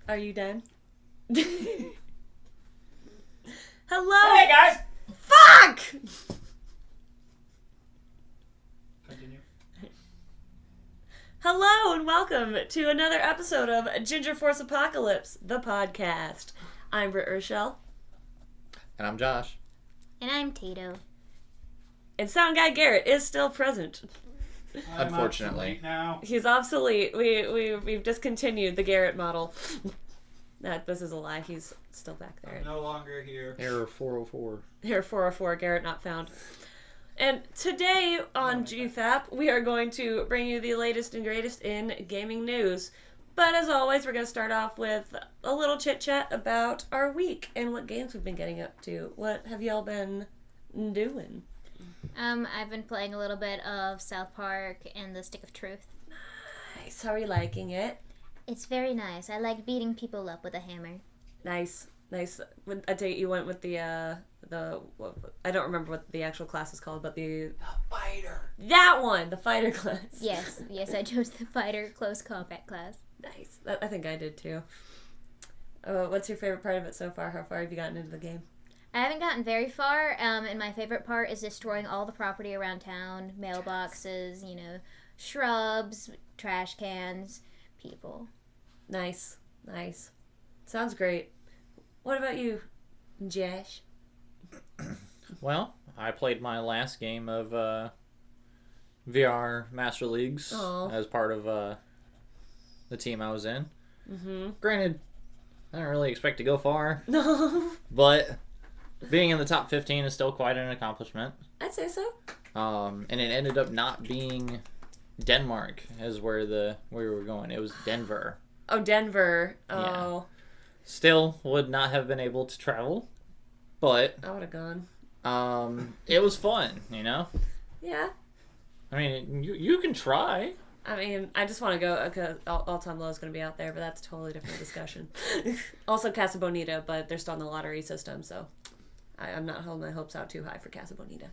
Are you done? Hello! Hey guys! Fuck! Continue. Hello and welcome to another episode of GingerForce Apocalypse, the podcast. I'm Britt Rochelle. And I'm Josh. And I'm Tato. And Sound Guy Garrett is still present. Unfortunately. Now. He's obsolete. We've discontinued the Garrett model. This is a lie. He's still back there. I'm no longer here. Error 404. Here, 404, Garrett not found. And today on GFAP, we are going to bring you the latest and greatest in gaming news. But as always, we're going to start off with a little chit-chat about our week and what games we've been getting up to. What have y'all been doing? I've been playing a little bit of South Park and the Stick of Truth. Nice. How are you liking it? It's very nice. I like beating people up with a hammer. Nice. I take it you went with the I don't remember what the actual class is called, but the Fighter. that one, the fighter class. Yes, I chose the fighter close combat class. Nice. I think I did too. What's your favorite part of it so far? How far have you gotten into the game? I haven't gotten very far, and my favorite part is destroying all the property around town. Mailboxes, shrubs, trash cans, people. Nice. Sounds great. What about you, Josh? Well, I played my last game of VR Master Leagues as part of the team I was in. Mm-hmm. Granted, I didn't really expect to go far. No. But being in the top 15 is still quite an accomplishment. I'd say so. And it ended up not being Denmark as where we were going. It was Denver. Oh, Denver. Oh. Yeah. Still would not have been able to travel, but I would have gone. it was fun, Yeah. I mean, you can try. I mean, I just want to go because All Time Low is going to be out there, but that's a totally different discussion. Also, Casa Bonita, but they're still in the lottery system, so I'm not holding my hopes out too high for Casa Bonita.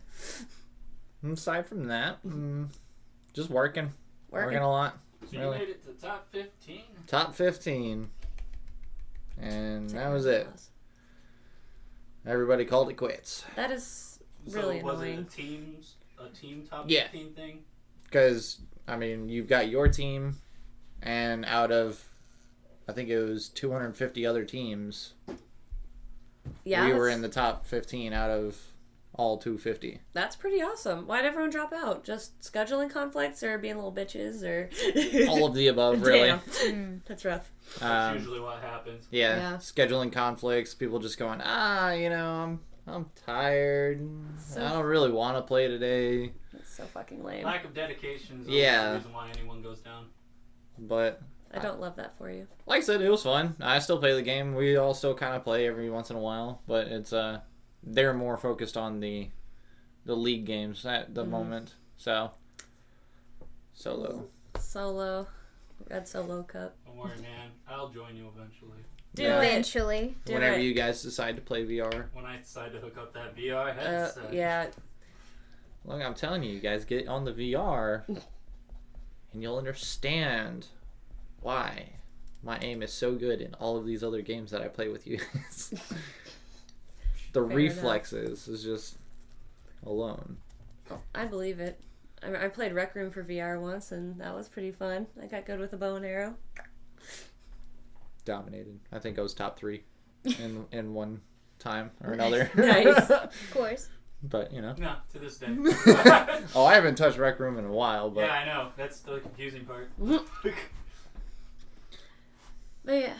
Aside from that, just working a lot. So really. you made it to top 15? Top 15. And that was it. Everybody called it quits. That is really annoying. Was it a team top 15 thing? Because, I mean, you've got your team, and out of, I think it was 250 other teams, we were in the top 15 out of all 250. That's pretty awesome. Why'd everyone drop out? Just scheduling conflicts or being little bitches or... All of the above, really. Damn. That's rough. That's usually what happens. Yeah, scheduling conflicts, people just going, I'm tired. I don't really want to play today. That's so fucking lame. Lack of dedication is the reason why anyone goes down. But... I don't love that for you. Like I said, it was fun. I still play the game. We all still kind of play every once in a while, but it's they're more focused on the league games at the moment. So Solo. Red Solo Cup. Don't worry, man. I'll join you eventually. Eventually. Whenever you guys decide to play VR. When I decide to hook up that VR headset. Yeah. Look, I'm telling you, you guys get on the VR, and you'll understand why my aim is so good in all of these other games that I play with you. The reflexes is just alone. I believe it. I played Rec Room for VR once, and that was pretty fun. I got good with a bow and arrow. Dominated. I think I was top 3 in one time or another. Nice. Of course. But, No, to this day. Oh, I haven't touched Rec Room in a while, but... Yeah, I know. That's the confusing part. But yeah,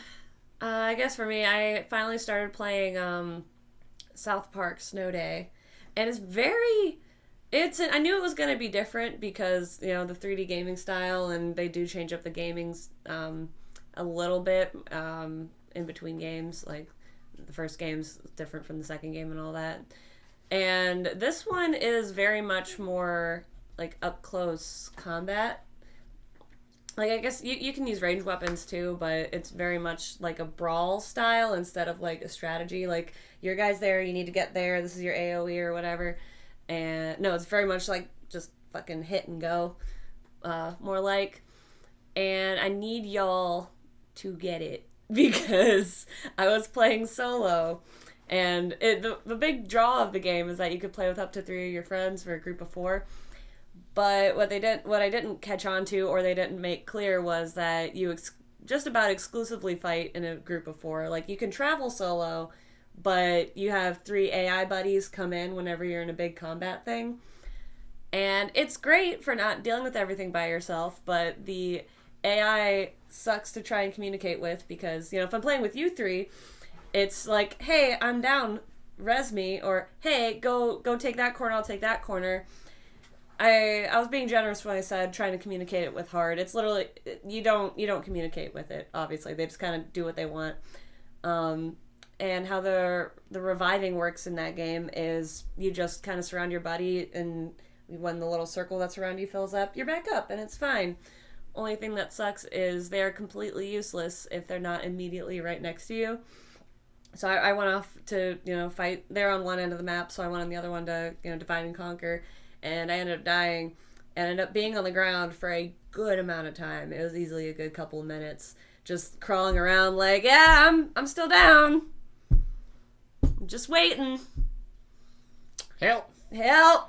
I guess for me, I finally started playing South Park Snow Day, and I knew it was going to be different because, the 3D gaming style, and they do change up the gamings a little bit in between games, like the first game's different from the second game and all that. And this one is very much more like up close combat. Like, I guess you can use ranged weapons too, but it's very much like a brawl style instead of like a strategy. Like, your guy's there, you need to get there, this is your AoE or whatever. And no, it's very much like just fucking hit and go, more like. And I need y'all to get it. because I was playing solo. And the big draw of the game is that you could play with up to 3 of your friends for a group of 4. But what I didn't catch on to, or they didn't make clear, was that you just about exclusively fight in a group of 4. Like, you can travel solo, but you have 3 AI buddies come in whenever you're in a big combat thing. And it's great for not dealing with everything by yourself, but the AI sucks to try and communicate with because, if I'm playing with you 3, it's like, hey, I'm down, res me, or hey, go take that corner, I'll take that corner. I was being generous when I said trying to communicate it with hard. It's literally, you don't communicate with it, obviously. They just kind of do what they want. And how the reviving works in that game is you just kind of surround your buddy, and when the little circle that's around you fills up, you're back up, and it's fine. Only thing that sucks is they're completely useless if they're not immediately right next to you. So I went off to, fight. They're on one end of the map, so I went on the other one to, divide and conquer. And I ended up dying and ended up being on the ground for a good amount of time. It was easily a good couple of minutes. Just crawling around like, yeah, I'm still down. I'm just waiting. Help,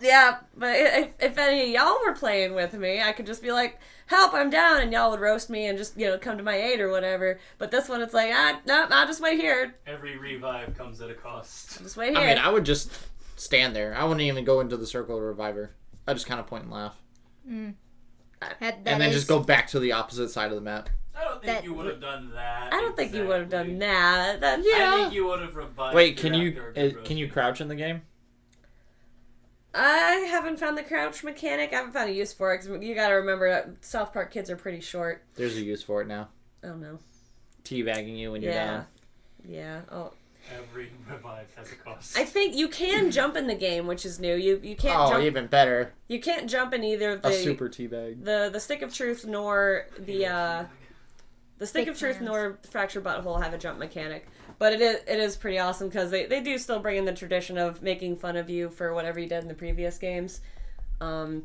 yeah. But if any of y'all were playing with me, I could just be like, help, I'm down, and y'all would roast me and just, come to my aid or whatever. But this one, it's like, no, I'll just wait here. Every revive comes at a cost. Just wait here. I mean, I would just stand there. I wouldn't even go into the circle of reviver. I just kind of point and laugh. Mm. And then just go back to the opposite side of the map. I don't think you would have done that. I don't think you would have done that. I think you would have revived. Wait, can you crouch in the game? I haven't found the crouch mechanic. I haven't found a use for it. 'Cause you gotta remember that South Park kids are pretty short. There's a use for it now. Oh no. Teabagging you when you're down. Yeah. Oh. Every revive has a cost. I think you can jump in the game, which is new. You can't jump. Oh, even better. You can't jump in either A super teabag. The stick of truth nor the stick of truth nor fracture butthole have a jump mechanic. But it is pretty awesome because they do still bring in the tradition of making fun of you for whatever you did in the previous games. What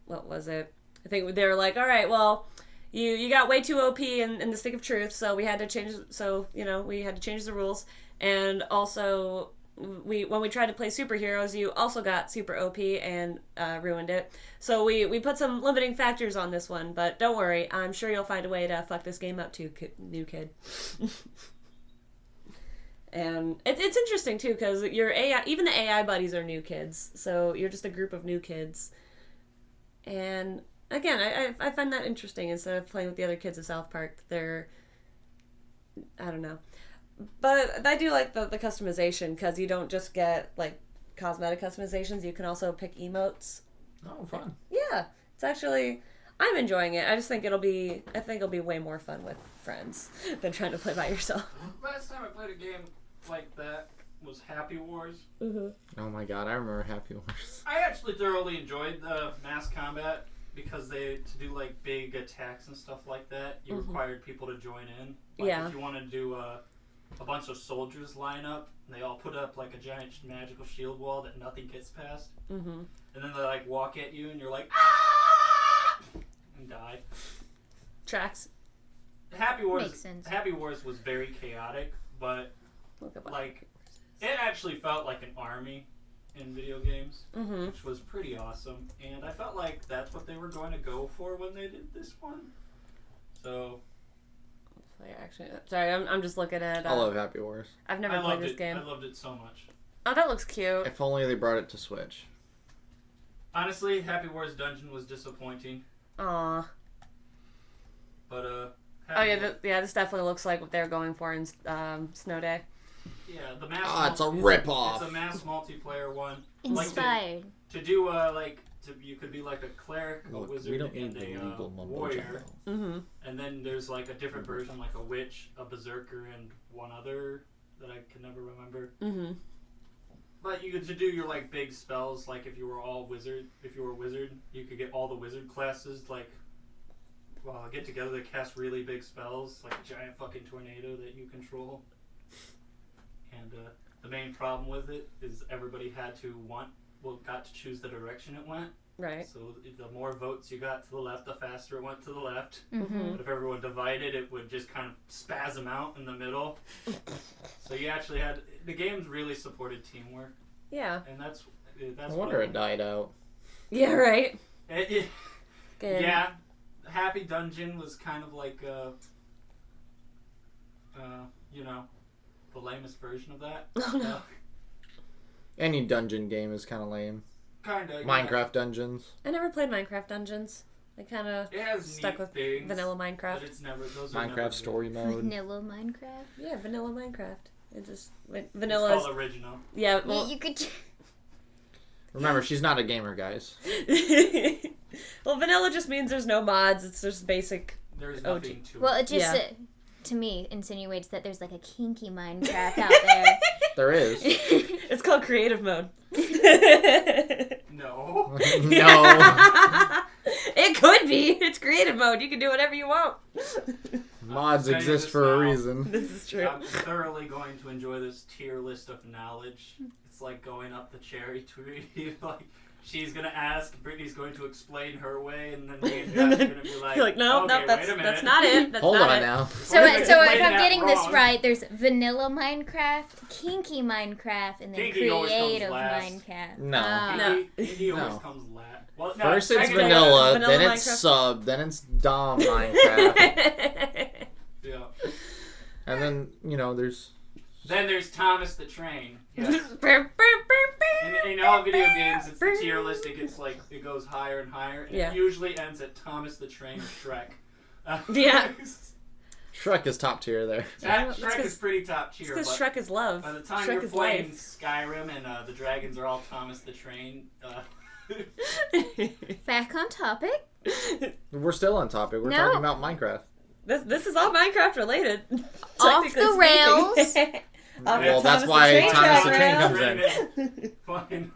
was it? I think they were like, all right, well, you got way too OP in the stick of truth, so we had to change. So we had to change the rules, and also when we tried to play superheroes, you also got super OP and ruined it. So we put some limiting factors on this one, but don't worry, I'm sure you'll find a way to fuck this game up too, new kid. And it's interesting too because your AI, even the AI buddies are new kids, so you're just a group of new kids. And again, I find that interesting. Instead of playing with the other kids of South Park, I don't know. But I do like the customization because you don't just get like cosmetic customizations. You can also pick emotes. Oh, fun. Yeah, it's actually, I'm enjoying it. I just think it'll be way more fun with friends than trying to play by yourself. Last time I played a game like that was Happy Wars. Mm-hmm. Oh my god, I remember Happy Wars. I actually thoroughly enjoyed the mass combat because to do like big attacks and stuff like that, you required people to join in. Like if you want to do a bunch of soldiers line up, and they all put up like a giant magical shield wall that nothing gets past. Mm-hmm. And then they like walk at you, and you're like, ah! And die. Tracks. Happy Wars. Makes sense. Happy Wars was very chaotic, but like it actually felt like an army in video games, which was pretty awesome. And I felt like that's what they were going to go for when they did this one. So. Actually, sorry, I'm just looking at. I love Happy Wars. I've never played this game. I loved it so much. Oh, that looks cute. If only they brought it to Switch. Honestly, Happy Wars Dungeon was disappointing. Aw. But this definitely looks like what they're going for in Snow Day. Yeah, the mass. It's a ripoff. It's a mass multiplayer one. Inspired. Like to do you could be like a cleric, a wizard, and a warrior. And then there's like a different version, like a witch, a berserker, and one other that I can never remember. But you could do your like big spells, like if you were a wizard, you could get all the wizard classes get together to cast really big spells, like a giant fucking tornado that you control. And the main problem with it is everybody got to choose the direction it went. Right. So the more votes you got to the left, the faster it went to the left. Mm-hmm. But if everyone divided, it would just kind of spasm out in the middle. So you actually had... The games really supported teamwork. Yeah. And that's I wonder it died out. Yeah, right. Yeah. Happy Dungeon was kind of like, the lamest version of that. Oh, no. Any dungeon game is kind of lame. Kinda. Minecraft Dungeons. I never played Minecraft Dungeons. I kind of stuck with things, vanilla Minecraft. But it's never... Those Minecraft never story mode. Vanilla Minecraft? Yeah, vanilla Minecraft. It just... It's Vanilla is... called original. Yeah, well... You could... Remember, she's not a gamer, guys. Well, vanilla just means there's no mods. It's just basic. There's nothing to it. Well, it just, Yeah. To me, insinuates that there's like a kinky Minecraft out there. There is. It's called creative mode. No. No. It could be. It's creative mode. You can do whatever you want. Mods I'll tell you exist this for a now. reason. This is true. I'm thoroughly going to enjoy this tier list of knowledge. It's like going up the cherry tree. Like, she's going to ask, Brittany's going to explain her way, and then me and Josh are going to be like, You're like, no, okay, no, that's wait a minute. not it. That's Hold not on it. now. So Wait a if minute, I'm that getting this wrong. right, there's vanilla Minecraft, kinky Minecraft, and then Kinky always comes creative last. Minecraft. No. No. He always No. comes last. Well, no, First it's technically- vanilla, Vanilla then it's Minecraft. sub, then it's Dom Minecraft. Yeah. And then, there's... Then there's Thomas the Train. Yes. In all video games, it's the tier list. It gets it goes higher and higher. And Yeah. It usually ends at Thomas the Train Shrek. Yeah. Shrek is top tier there. That That's Shrek 'cause- is pretty top tier. Because But Shrek is love. by the time Shrek you're is playing life. Skyrim and the dragons are all Thomas the Train, Back on topic. We're still on topic. We're No. talking about Minecraft. This is all Minecraft related. Off Technically the rails. speaking. Off Well, the that's Thomas why the Train Thomas the track Train rails. comes in. Fine.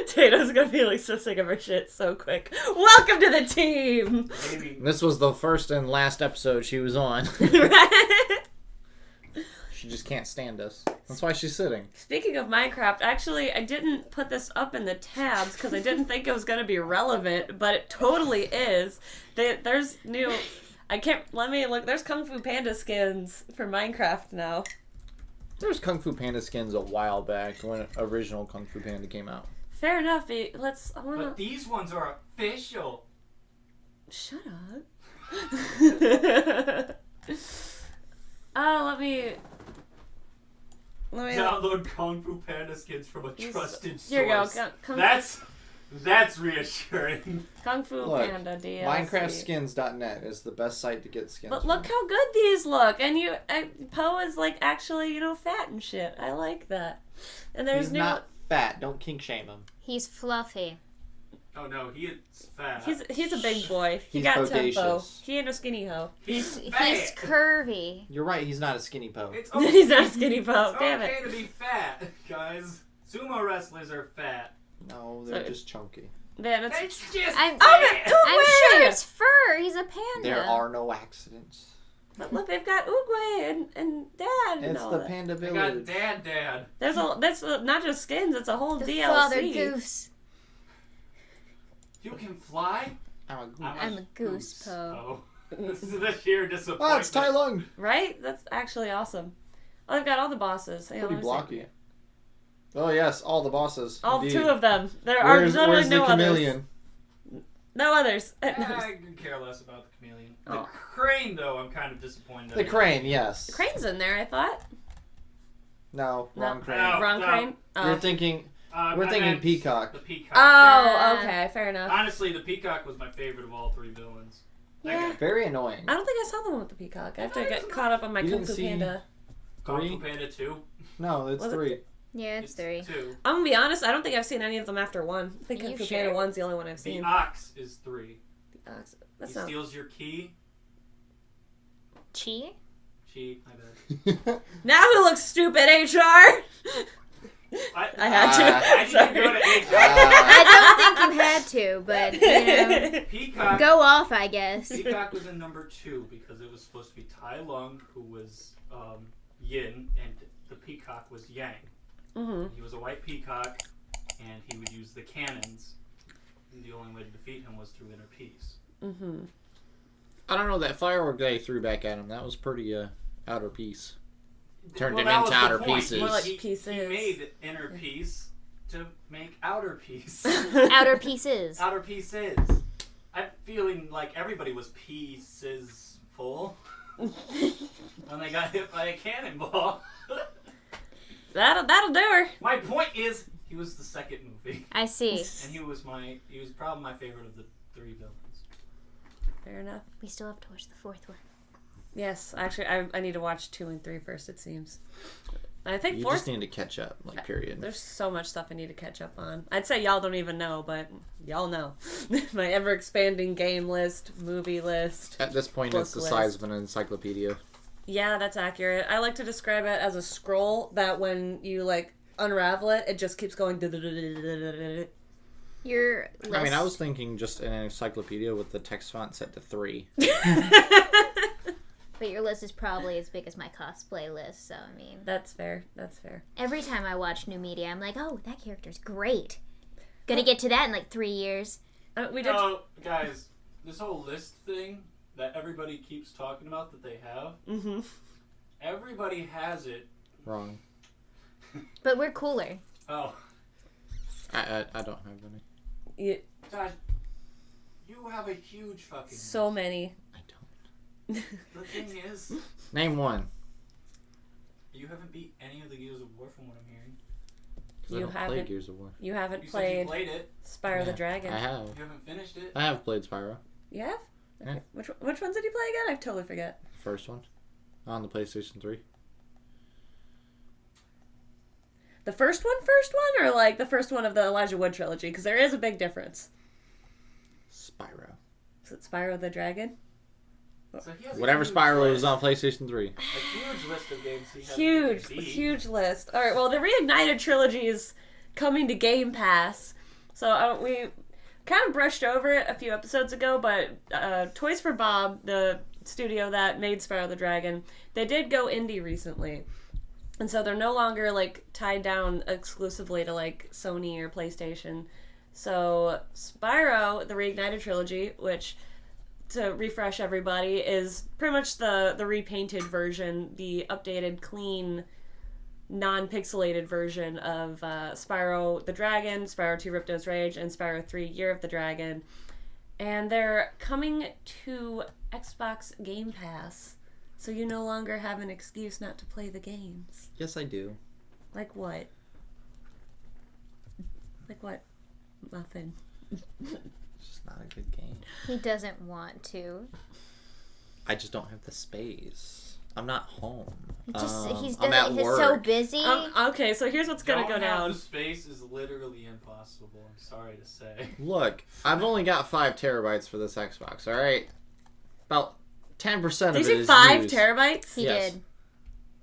Tato's gonna be so sick of her shit so quick. Welcome to the team! Maybe. This was the first and last episode she was on. Right? She just can't stand us. That's why she's sitting. Speaking of Minecraft, actually, I didn't put this up in the tabs because I didn't think it was gonna be relevant, but it totally is. There's new... let me look. There's Kung Fu Panda skins for Minecraft now. There was Kung Fu Panda skins a while back when original Kung Fu Panda came out. Fair enough. I wanna... But these ones are official. Shut up. Oh, let me... Download Kung Fu Panda skins from a trusted source. Here you go. Kung That's reassuring. Kung Fu Look, Panda DLC. MinecraftSkins.net is the best site to get skins. But look how good these look, and Poe is actually fat and shit. I like that. And there's He's new. not fat. Don't kink shame him. He's fluffy. Oh no, he is fat. He's a big boy. He He's got tempo. bodacious. He ain't no skinny hoe. He's He's fat. curvy. You're right. He's not a skinny Poe. It's okay. He's not a skinny Poe. It's Damn okay it. to be fat, guys. Sumo wrestlers are fat. No, they're So- just chunky. Man, it's... It's just I'm fat. sure it's fur. He's a panda. There are no accidents. But look, they've got Oogway and Dad and It's all the that. Panda They got Village. dad. That's not just skins. It's a whole the DLC. father goose. You can fly? I'm a goose. I'm a goose, Poe. Oh. This is the sheer disappointment. Oh, it's Tai Lung. Right? That's actually awesome. Oh, they've got all the bosses. Hang on, Pretty let me see. blocky. Oh yes, all the bosses. All Indeed. 2 of them. There Where's, are literally where's the no chameleon? others. No others. I could care less about the chameleon. The Oh. crane, though, I'm kind of disappointed. The crane, yes. Crane's in there, I thought. No, wrong No. crane. No. Wrong crane? Oh. You're thinking. We're I thinking meant peacock. The peacock. Oh, okay, fair enough. Honestly, the peacock was my favorite of all 3 villains. Yeah. Very annoying. I don't think I saw the one with the peacock. I have to thought it get was caught up on my You Kung didn't Fu see- Panda. Kung 3? Fu Panda 2. No, it's Was it 3. Yeah, it's 3. 2. I'm gonna be honest, I don't think I've seen any of them after 1. I think Are Kung you Fu sure? Panda 1's the only one I've The seen. ox is 3. That's He not... steals your key. Chi? Chi, my bad. Now who looks stupid, HR? I had to. I didn't Sorry. go to HR. I don't think you had to, but, Peacock. go off, I guess. Peacock was in number 2 because it was supposed to be Tai Lung, who was Yin, and the peacock was Yang. Mm-hmm. He was a white peacock. and he would use the cannons. And the only way to defeat him was through inner peace. Mm-hmm. I don't know, that firework that he threw back at him, that was pretty outer peace. Turned him into outer pieces. More like he made inner peace to make outer peace. Outer pieces. Outer pieces. I'm feeling like everybody was pieces full when they got hit by a cannonball. That'll do her. My point is, he was the second movie. I see. And he was probably my favorite of the three villains. Fair enough. We still have to watch the fourth one. Yes, actually, I need to watch 2 and 3 first, it seems. I think you 4th... just need to catch up, period. There's so much stuff I need to catch up on. I'd say y'all don't even know, but y'all know. My ever-expanding game list, movie list. At this point, it's the size of an encyclopedia. Yeah, that's accurate. I like to describe it as a scroll that when you, unravel it, it just keeps going... Your list... I mean, I was thinking just an encyclopedia with the text font set to 3. But your list is probably as big as my cosplay list, so I mean... That's fair. Every time I watch new media, I'm like, oh, that character's great. Gonna get to that in 3 years. Guys, this whole list thing that everybody keeps talking about that they have, everybody has it. Wrong. But we're cooler. Oh. I don't have any. God, you have a huge fucking so list. Many. The thing is... Name one. You haven't beat any of the Gears of War from what I'm hearing. Because I don't play Gears of War. You haven't said played... You played it. Spyro the Dragon. I have. You haven't finished it. I have played Spyro. You have? Yeah. Okay. Which ones did you play again? I totally forget. First one. On the PlayStation 3. The first one, or the first one of the Elijah Wood trilogy? Because there is a big difference. Spyro. Is it Spyro the Dragon? So whatever Spyro is on PlayStation 3. A huge list of games he has. Huge list. Alright, well, the Reignited trilogy is coming to Game Pass. So we kind of brushed over it a few episodes ago, but Toys for Bob, the studio that made Spyro the Dragon, they did go indie recently. And so they're no longer, tied down exclusively to, Sony or PlayStation. So Spyro, the Reignited trilogy, which, to refresh everybody, is pretty much the repainted version, the updated, clean, non-pixelated version of Spyro the Dragon, Spyro 2 Ripto's Rage, and Spyro 3 Year of the Dragon. And they're coming to Xbox Game Pass. So you no longer have an excuse not to play the games. Yes, I do. Like what? Muffin? It's just not a good game. He doesn't want to. I just don't have the space. I'm not home. He's so busy. Okay, so here's what's gonna go down. The space is literally impossible. I'm sorry to say. Look, I've only got 5 terabytes for this Xbox. All right, about 10% of it is used. Did you say 5 used. terabytes? He did.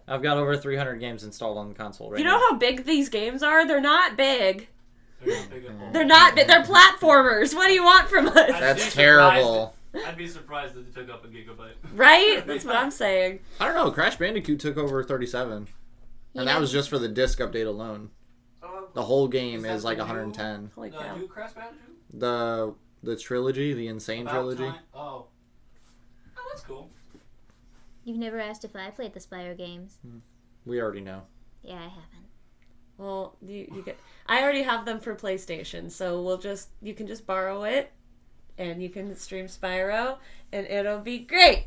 I've got over 300 games installed on the console right now. You know how big these games are? They're not big. They're not big at all. They're not big. They're platformers. What do you want from us? That's terrible. I'd be surprised if they took up a gigabyte. Right? That's what I'm saying. I don't know. Crash Bandicoot took over 37. And that was just for the disc update alone. The whole game is 110. Holy cow. New Crash Bandicoot? The trilogy, the Insane trilogy. Oh, that's cool. You've never asked if I played the Spyro games. We already know. Yeah, I haven't. Well, I already have them for PlayStation, so you can just borrow it, and you can stream Spyro, and it'll be great.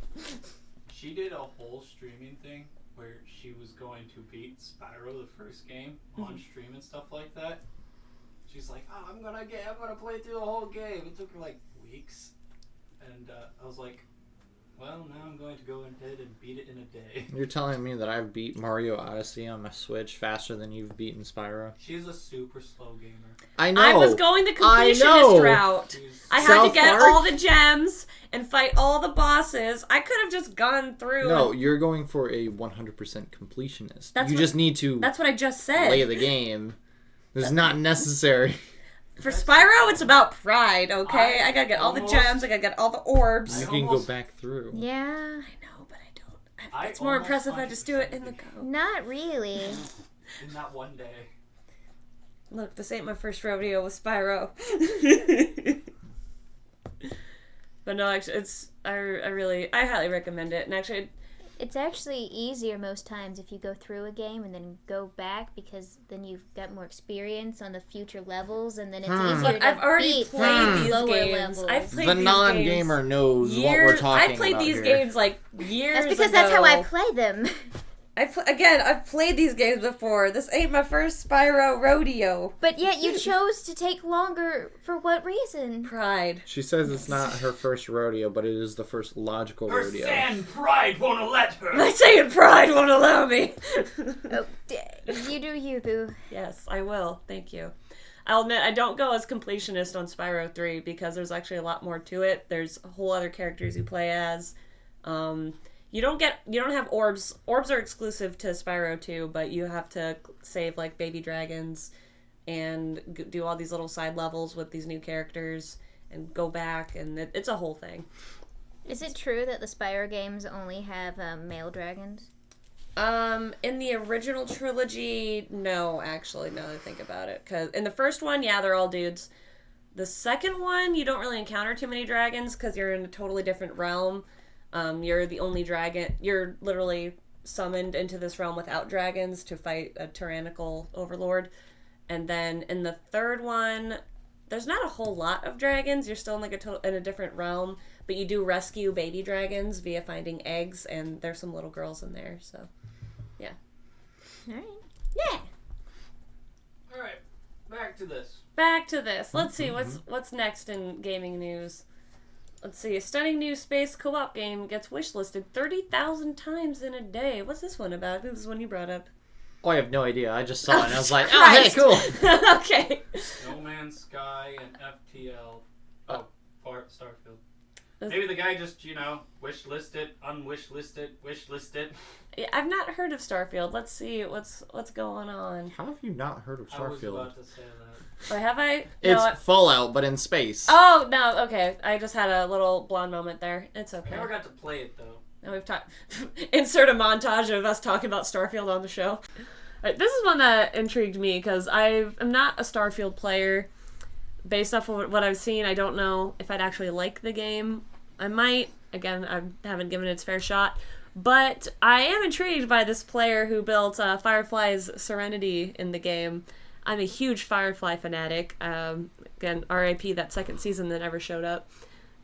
She did a whole streaming thing where she was going to beat Spyro, the first game, on stream and stuff like that. She's like, "Oh, I'm gonna play through the whole game." It took her weeks, and I was like, well, now I'm going to go ahead and beat it in a day. You're telling me that I've beat Mario Odyssey on my Switch faster than you've beaten Spyro? She's a super slow gamer. I know. I was going the completionist route. I had to get all the gems and fight all the bosses. I could have just gone through. No, you're going for a 100% completionist. Just need to. That's what I just said. Play the game. It's not necessary. For Spyro, it's about pride, okay? I gotta get all the gems, I gotta get all the orbs. You can go back through. Yeah. I know, but I don't. It's more impressive if I just do it in the go. Not really. In that one day. Look, this ain't my first rodeo with Spyro. But no, actually, I highly recommend it. And actually, it's actually easier most times if you go through a game and then go back, because then you've got more experience on the future levels, and then it's easier to I've already beat played these lower games. levels. I've played the these non-gamer games knows what we're talking about. I played these here. games like years ago. That's because that's how I play them. I've played these games before. This ain't my first Spyro rodeo. But yet you chose to take longer. For what reason? Pride. She says it's not her first rodeo, but it is the first logical rodeo. Her sand pride won't let her. My saying pride won't allow me. Oh, you do you, boo. Yes, I will. Thank you. I'll admit, I don't go as completionist on Spyro 3 because there's actually a lot more to it. There's whole other characters you play as. You don't have orbs. Orbs are exclusive to Spyro 2, but you have to save like baby dragons and do all these little side levels with these new characters and go back, and it's a whole thing. Is it true that the Spyro games only have male dragons? In the original trilogy, no, actually, now that I think about it. Because in the first one, yeah, they're all dudes. The second one, you don't really encounter too many dragons because you're in a totally different realm. You're the only dragon. You're literally summoned into this realm without dragons to fight a tyrannical overlord. And then in the third one, there's not a whole lot of dragons. You're still in like in a different realm, but you do rescue baby dragons via finding eggs, and there's some little girls in there. So, yeah. All right. Yeah. All right, back to this. Let's see what's next in gaming news. Let's see. A stunning new space co-op game gets wishlisted 30,000 times in a day. What's this one about? I think this is one you brought up. Oh, I have no idea. I just saw it and I was like, oh, hey, cool. Okay. No Man's Sky and FTL. Oh, Starfield. Maybe the guy just, wish list it, unwish list it, wish list it. Yeah, I've not heard of Starfield. Let's see what's going on. How have you not heard of Starfield? I was about to say that. Wait, have I? It's Fallout, but in space. Oh, no, okay. I just had a little blonde moment there. It's okay. I never got to play it, though. Now we've talked. Insert a montage of us talking about Starfield on the show. Right, this is one that intrigued me because I'm not a Starfield player. Based off of what I've seen, I don't know if I'd actually like the game. I might. Again, I haven't given it its fair shot. But I am intrigued by this player who built Firefly's Serenity in the game. I'm a huge Firefly fanatic. Again, RIP that second season that never showed up.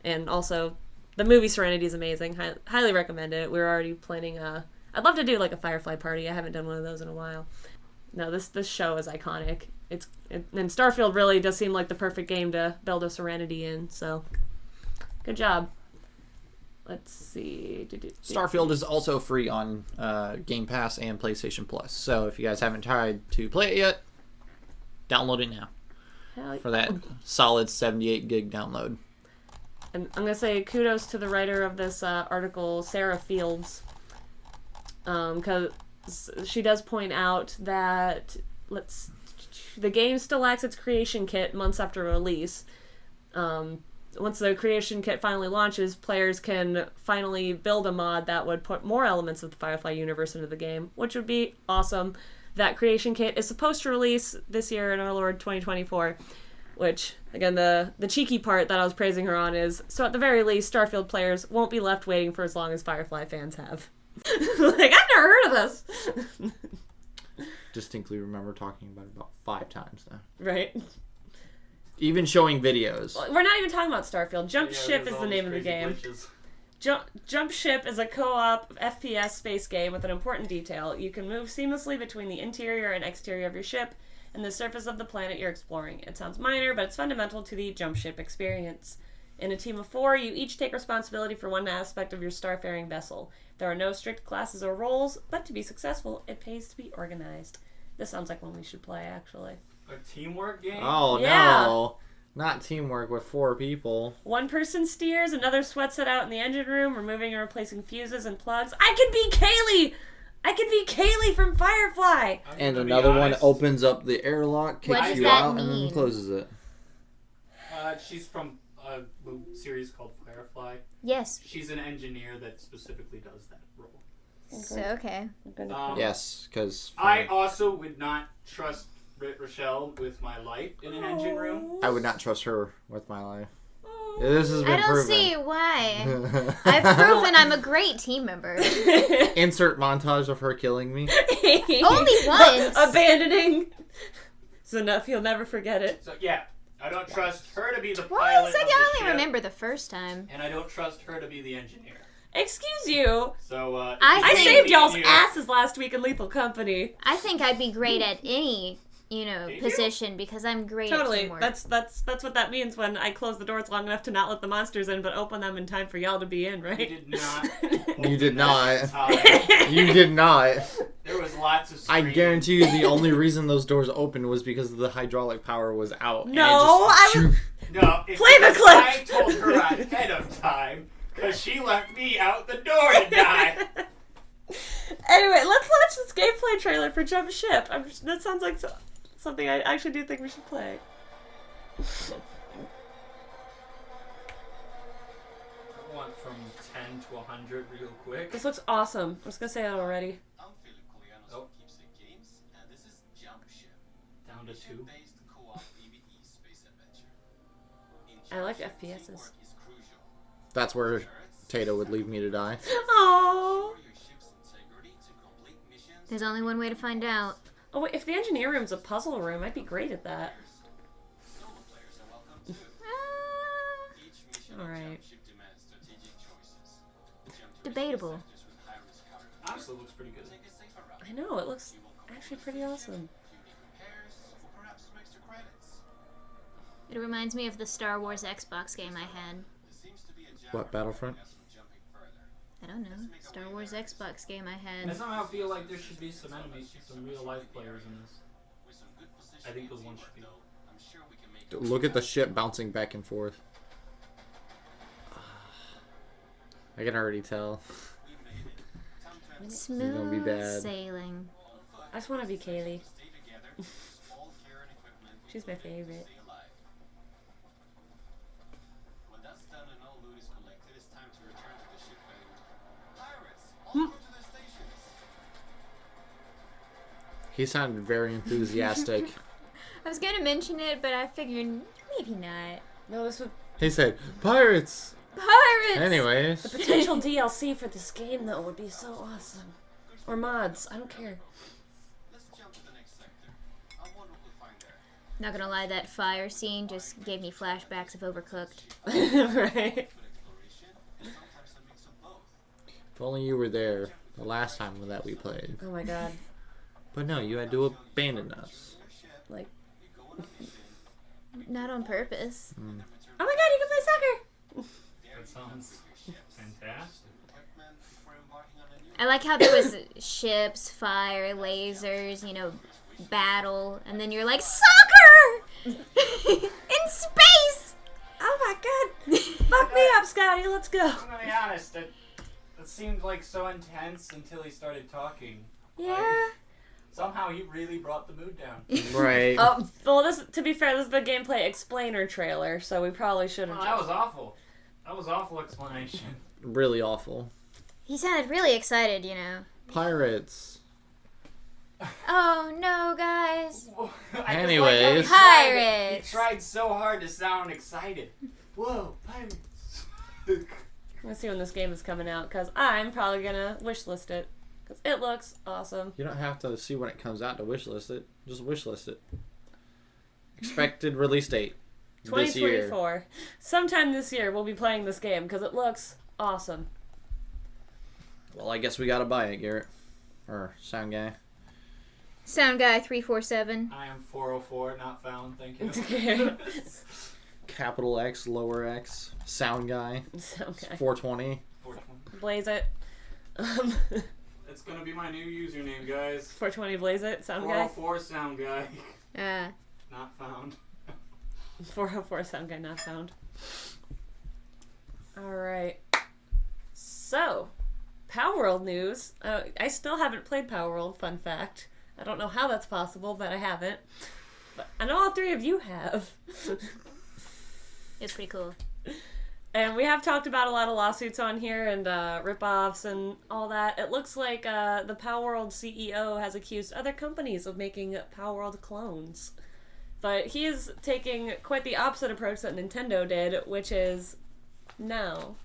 And also, the movie Serenity is amazing. Highly recommend it. We're already planning I'd love to do like a Firefly party. I haven't done one of those in a while. No, this show is iconic. And Starfield really does seem like the perfect game to build a Serenity in. So, good job. Let's see. Starfield is also free on Game Pass and PlayStation Plus. So if you guys haven't tried to play it yet, download it now for that solid 78 gig download. And I'm going to say kudos to the writer of this article, Sarah Fields, because she does point out that the game still lacks its creation kit months after release. Once the creation kit finally launches, players can finally build a mod that would put more elements of the Firefly universe into the game, which would be awesome. That creation kit is supposed to release this year in our Lord 2024, which, again, the cheeky part that I was praising her on is, so at the very least, Starfield players won't be left waiting for as long as Firefly fans have. Like, I've never heard of this! Distinctly remember talking about it about 5 times now. Right. Even showing videos. We're not even talking about Starfield. Jump Ship is the name of the game. Jump Ship is a co-op FPS space game with an important detail. You can move seamlessly between the interior and exterior of your ship and the surface of the planet you're exploring. It sounds minor, but it's fundamental to the Jump Ship experience. In a team of 4, you each take responsibility for one aspect of your starfaring vessel. There are no strict classes or roles, but to be successful, it pays to be organized. This sounds like one we should play, actually. A teamwork game? Oh, yeah. No. Not teamwork with 4 people. One person steers, another sweats it out in the engine room, removing and replacing fuses and plugs. I could be Kaylee! I could be Kaylee from Firefly! And another one opens up the airlock, kicks you out, and then closes it. She's from a series called Firefly. Yes. She's an engineer that specifically does that role. So, okay. Yes, because... I also would not trust Rochelle with my life in an engine room. I would not trust her with my life. This has been I don't proven. see why. I've proven I'm a great team member. Insert montage of her killing me. Only once. Abandoning. It's enough. He'll never forget it. So yeah, I don't trust her to be the Well, pilot. it's like of the I only ship, remember the first time. and I don't trust her to be the engineer. Excuse you. So I think- saved y'all's asses last week in Lethal Company. I think I'd be great at any, position because I'm great at Totally. teamwork. That's what that means when I close the doors long enough to not let the monsters in, but open them in time for y'all to be in, right? You did not. You did not. Time. You did not. There was lots of I screaming. guarantee you the only reason those doors opened was because the hydraulic power was out. No, I I was... No, it's Play the because clip! I told her ahead of time because she left me out the door to die. Anyway, let's watch this gameplay trailer for Jump Ship. That sounds like something I actually do think we should play. I want from 10 to 100 real quick. This looks awesome. I was gonna say that already. Oh. Down to 2. I like FPSs. That's where Tato would leave me to die. Oh. There's only one way to find out. Oh wait, if the engineer room's a puzzle room, I'd be great at that. Alright. Debatable. Honestly, looks pretty good. I know, it looks actually pretty awesome. It reminds me of the Star Wars Xbox game I had. What, Battlefront? I don't know. Star Wars Xbox game I I had. somehow feel like there should be some enemies, some real life players in this. I think those ones should be. Look at the ship bouncing back and forth. I can already tell. It's gonna be bad. Smooth sailing. I just want to be Kaylee. She's my favorite. He sounded very enthusiastic. I was gonna mention it, but I figured maybe not. No, this would... He said, "Pirates!" Pirates! Anyways. The potential DLC for this game, though, would be so awesome. Or mods. I don't care. Not gonna lie, that fire scene just gave me flashbacks of Overcooked. Right. If only you were there the last time that we played. Oh my god. But no, you had to abandon us. Like... Not on purpose. Oh my god, you can play soccer! That sounds fantastic. I like how there was ships, fire, lasers, battle, and then you're like, soccer! In space! Oh my god! Fuck me up, Scotty, let's go! I'm gonna be honest, it seemed like so intense until he started talking. Yeah. Somehow he really brought the mood down. Right. Well, to be fair, this is the gameplay explainer trailer, so we probably shouldn't... Oh, that was awful. That was awful explanation. Really awful. He sounded really excited, Pirates. Oh, no, guys. Anyways. Pirates! He tried so hard to sound excited. Whoa, pirates. Let's see when this game is coming out, because I'm probably gonna wishlist it. Because it looks awesome. You don't have to see when it comes out to wishlist it. Just wishlist it. Expected release date. This year. 2024. Sometime this year we'll be playing this game, because it looks awesome. Well, I guess we gotta buy it, Garrett. Or Sound Guy. Sound guy 347. I am 404, not found, thank you. Capital X, lower X. Sound Guy. Okay. 420. 420. Blaze it. It's gonna be my new username, guys. 420 Blaze it, sound guy. 404 sound guy. Not found. 404 sound guy not found. Alright. So, Power World news. I still haven't played Power World, fun fact. I don't know how that's possible, but I haven't. But I know all three of you have. It's pretty cool. And we have talked about a lot of lawsuits on here and rip-offs and all that. It looks like the Palworld CEO has accused other companies of making Palworld clones. But he is taking quite the opposite approach that Nintendo did, which is no.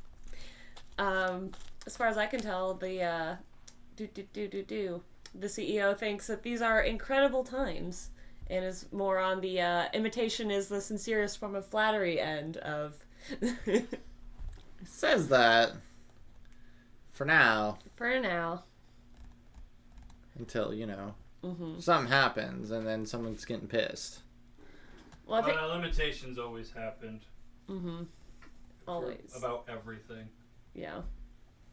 As far as I can tell, the CEO thinks that these are incredible times and is more on the imitation is the sincerest form of flattery end of... It says that for now. For now. Until, something happens and then someone's getting pissed. Well, limitations always happened. Always. About everything. Yeah.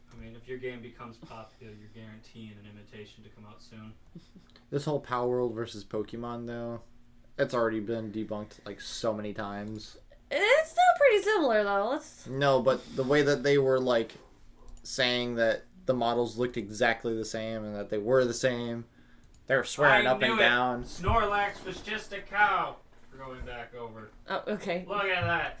I mean, if your game becomes popular, you're guaranteeing an imitation to come out soon. This whole Palworld versus Pokemon, though, it's already been debunked like so many times. It's still pretty similar, though. No, but the way that they were like saying that the models looked exactly the same and that they were the same, they were swearing up and down. Snorlax was just a cow. We're going back over. Oh, okay. Look at that.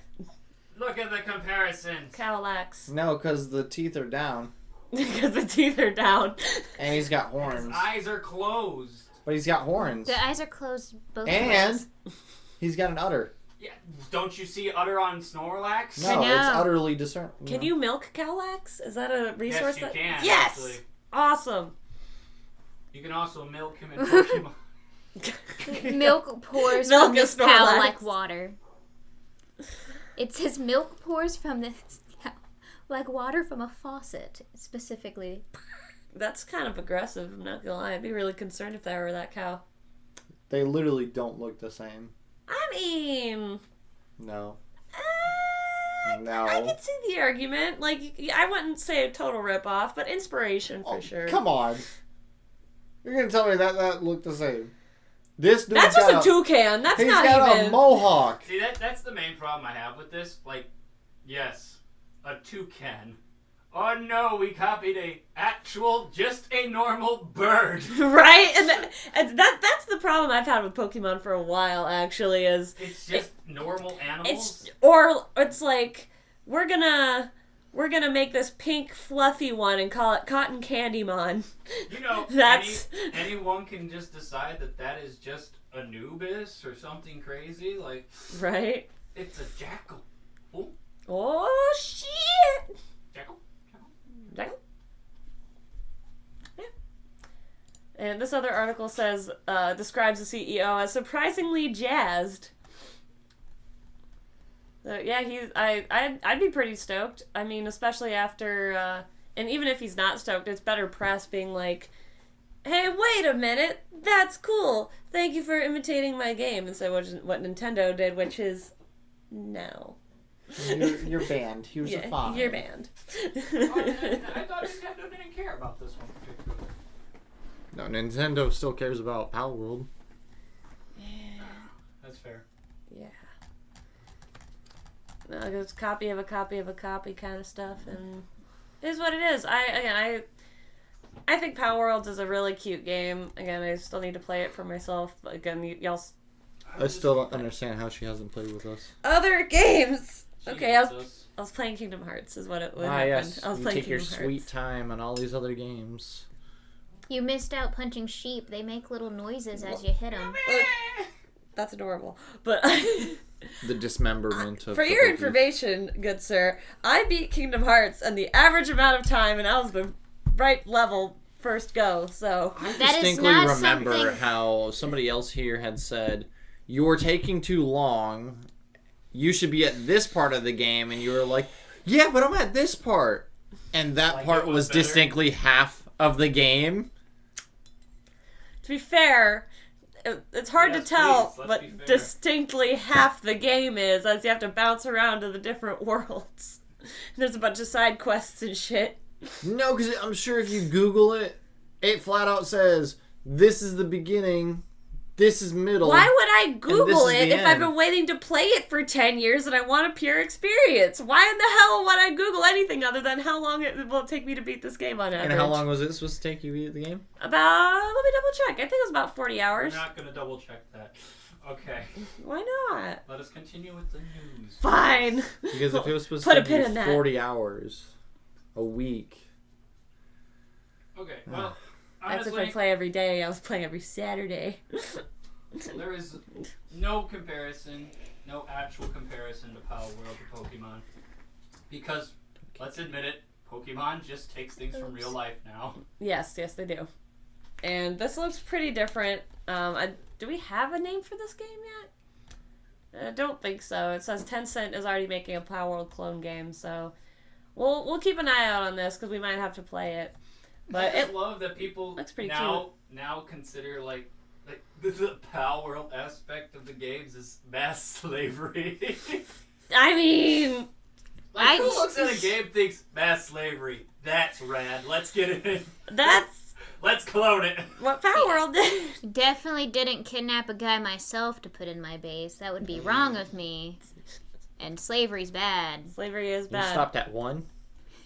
Look at the comparisons. Cowlax. No, because the teeth are down. Because the teeth are down. And he's got horns. His eyes are closed. But he's got horns. The eyes are closed both ways. And he's got an udder. Yeah, don't you see udder on Snorlax? No, it's utterly discerned. Can you milk Cowlax? Is that a resource? Yes, you can. Yes! Actually. Awesome. You can also milk him in Pokemon. Milk pours from this cow like water. It says milk pours from this cow like water from a faucet, specifically. That's kind of aggressive, I'm not gonna lie. I'd be really concerned if that were that cow. They literally don't look the same. I mean... No. No. I can see the argument. Like, I wouldn't say a total ripoff, but inspiration for sure. Come on. You're going to tell me that looked the same. This dude That's just a toucan. That's not even... He's got a mohawk. See, that's the main problem I have with this. Like, yes, a toucan. Oh no, we copied just a normal bird. Right? And that's the problem I've had with Pokemon for a while, actually, is... It's just normal animals? It's like, we're gonna make this pink fluffy one and call it Cotton Candymon. You know, anyone can just decide that is just Anubis or something crazy, like... Right? It's a jackal. Ooh. Oh, shit! Jackal? Yeah. And this other article says, describes the CEO as surprisingly jazzed. So, yeah, I'd be pretty stoked. I mean, especially after, and even if he's not stoked, it's better press being like, hey, wait a minute, that's cool. Thank you for imitating my game. And so what Nintendo did, which is, no. You're banned. Here's a fine. You're banned. I thought Nintendo didn't care about this one particularly. No, Nintendo still cares about Palworld. Yeah. That's fair. Yeah. No, it's copy of a copy of a copy kind of stuff, and it is what it is. I think Palworld is a really cute game. Again, I still need to play it for myself. But again, y'all... I still don't understand how she hasn't played with us. Other games! Okay, I was playing Kingdom Hearts, is what happened. Yes. I was you playing take Kingdom your Hearts. sweet time on all these other games. You missed out punching sheep. They make little noises as you hit them. That's adorable. But the dismemberment of... For your information, good sir, I beat Kingdom Hearts in the average amount of time, and I was the right level first go, so... I distinctly remember how somebody else here had said, you're taking too long... You should be at this part of the game, and you were like, yeah, but I'm at this part. And that part was distinctly half of the game. To be fair, it's hard to tell, but distinctly half the game is, as you have to bounce around to the different worlds. There's a bunch of side quests and shit. No, because I'm sure if you Google it, it flat out says, this is the beginning... This is middle. Why would I Google it if I've been waiting to play it for 10 years and I want a pure experience? Why in the hell would I Google anything other than how long it will take me to beat this game on average? And how long was it supposed to take you to beat the game? Let me double check. I think it was about 40 hours. I'm not going to double check that. Okay. Why not? Let us continue with the news. Fine. Because if it was supposed to be 40 hours a week. Okay, well, that's honestly, if I play every day. I was playing every Saturday. There is no comparison, no actual comparison to Power World to Pokemon. Because, let's admit it, Pokemon just takes things from real life now. Yes, they do. And this looks pretty different. Do we have a name for this game yet? I don't think so. It says Tencent is already making a Power World clone game, so we'll keep an eye out on this because we might have to play it. But I just love that people looks pretty now consider like the Power World aspect of the games is mass slavery. I mean, like who looks at a game and thinks mass slavery? That's rad. Let's get it in. Let's clone it. What Power World did. Definitely didn't kidnap a guy myself to put in my base. That would be wrong of me. And slavery's bad. Slavery is bad. You stopped at 1?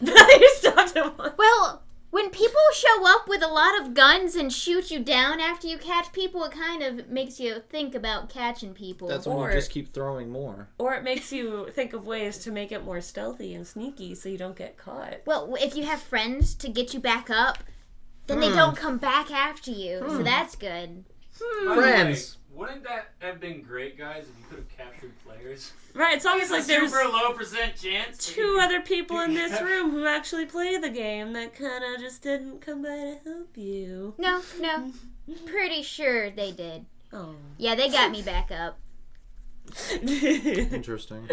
You stopped at 1. Well, when people show up with a lot of guns and shoot you down after you catch people, it kind of makes you think about catching people. That's when you just keep throwing more. Or it makes you think of ways to make it more stealthy and sneaky so you don't get caught. Well, if you have friends to get you back up, then they don't come back after you. So that's good. Friends. Wouldn't that have been great, guys, if you could have captured players? Right, it's almost like there's super low % chance. 2 other people in this room who actually play the game that kind of just didn't come by to help you. No. Pretty sure they did. Oh. Yeah, they got me back up. Interesting.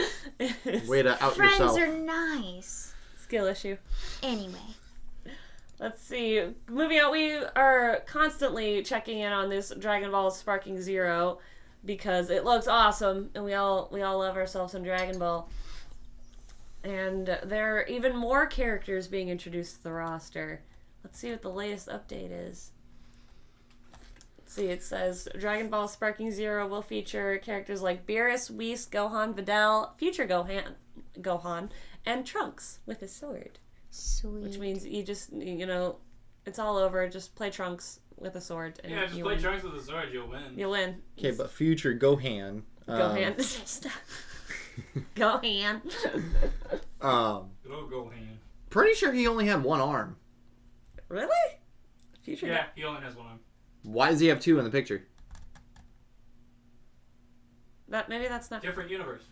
Way to out Friends yourself. Friends are nice. Skill issue. Anyway. Let's see. Moving on, we are constantly checking in on this Dragon Ball Sparking Zero because it looks awesome, and we all love ourselves some Dragon Ball. And there are even more characters being introduced to the roster. Let's see what the latest update is. Let's see, it says Dragon Ball Sparking Zero will feature characters like Beerus, Whis, Gohan, Videl, future Gohan, and Trunks with his sword. Sweet. Which means you just, it's all over. Just play Trunks with a sword. And just play Trunks with a sword, you'll win. You'll win. Okay, but future Gohan. Gohan. Gohan. Gohan. Pretty sure he only had 1 arm. Really? Future Yeah, he only has 1 arm. Why does he have 2 in the picture? Maybe that's not... Different universe.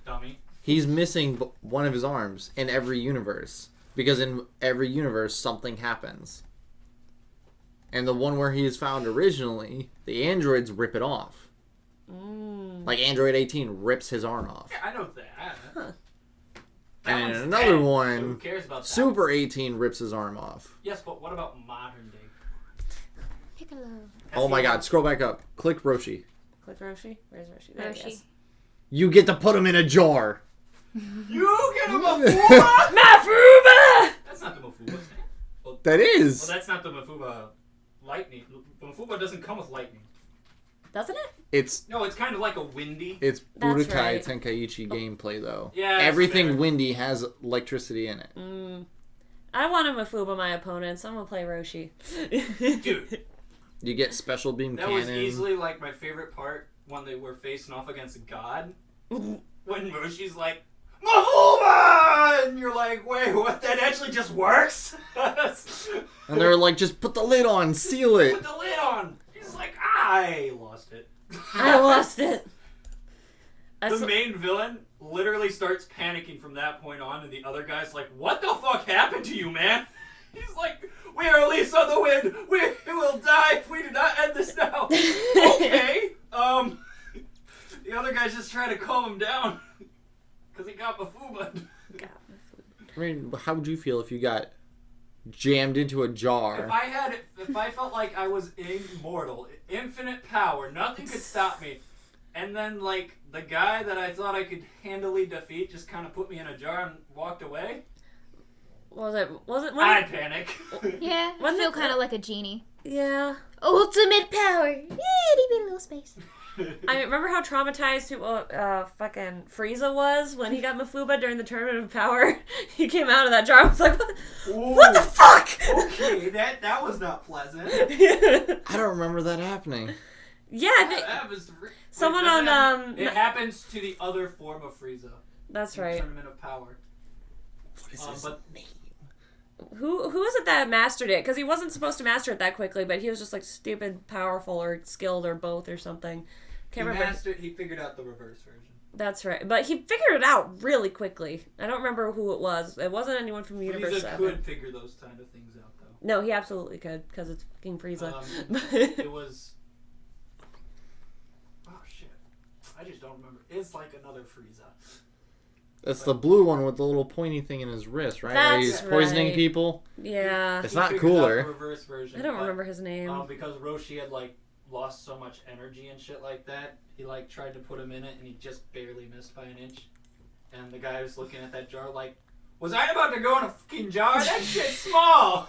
Dummy. He's missing one of his arms in every universe. Because in every universe, something happens. And the one where he is found originally, the androids rip it off. Like Android 18 rips his arm off. Yeah, I know that. Huh. And in another one, so who cares about that? Super 18 rips his arm off. Yes, but what about modern day? Piccolo. Oh my god, scroll back up. Click Roshi. Click Roshi? Where's Roshi? There he is. You get to put him in a jar. You get a Mafuba! Mafuba! That's not the Mafuba thing. Well, that is. Well, that's not the Mafuba lightning. The Mafuba doesn't come with lightning. Doesn't it? No, it's kind of like a windy. It's That's Budokai right. Tenkaichi gameplay, though. Yeah, everything fair. windy has electricity in it. I want to Mafuba my opponents. I'm going to play Roshi. Dude. You get special beam That cannon. was easily like my favorite part when they were facing off against God. When Roshi's like, Mafuba! And you're like, wait, what? That actually just works? And they're like, just put the lid on, seal it. Put the lid on. He's like, I lost it. I lost it. The main villain literally starts panicking from that point on, and the other guy's like, what the fuck happened to you, man? He's like, we are leaves on the wind. We will die if we do not end this now. Okay. The other guy's just trying to calm him down. Because he got Mafuba. I mean, how would you feel if you got jammed into a jar? If I felt like I was immortal, infinite power, nothing could stop me, and then, like, the guy that I thought I could handily defeat just kind of put me in a jar and walked away? I'd panic. Yeah, I feel kind of like a genie. Yeah. Ultimate power. Yeah, itty bitty little space. I remember how traumatized fucking Frieza was when he got Mafuba during the Tournament of Power. He came out of that jar and was like, what the fuck? Okay, that was not pleasant. I don't remember that happening. Yeah, that happens to someone on It happens to the other form of Frieza. That's right. Tournament of Power. What is his name? Who is it that mastered it? Because he wasn't supposed to master it that quickly, but he was just like stupid, powerful, or skilled, or both, or something. Can't remember. He figured out the reverse version. That's right, but he figured it out really quickly. I don't remember who it was. It wasn't anyone from Universe 7. Frieza could figure those kind of things out, though. No, he absolutely could, because it's King Frieza. It was... Oh, shit. I just don't remember. It's like another Frieza. That's the blue one with the little pointy thing in his wrist, right? Where he's poisoning people. Yeah. It's not cooler. The reverse version, I don't remember his name. Because Roshi had like lost so much energy and shit like that, he like tried to put him in it and he just barely missed by an inch. And the guy was looking at that jar like, was I about to go in a fucking jar? That shit's small!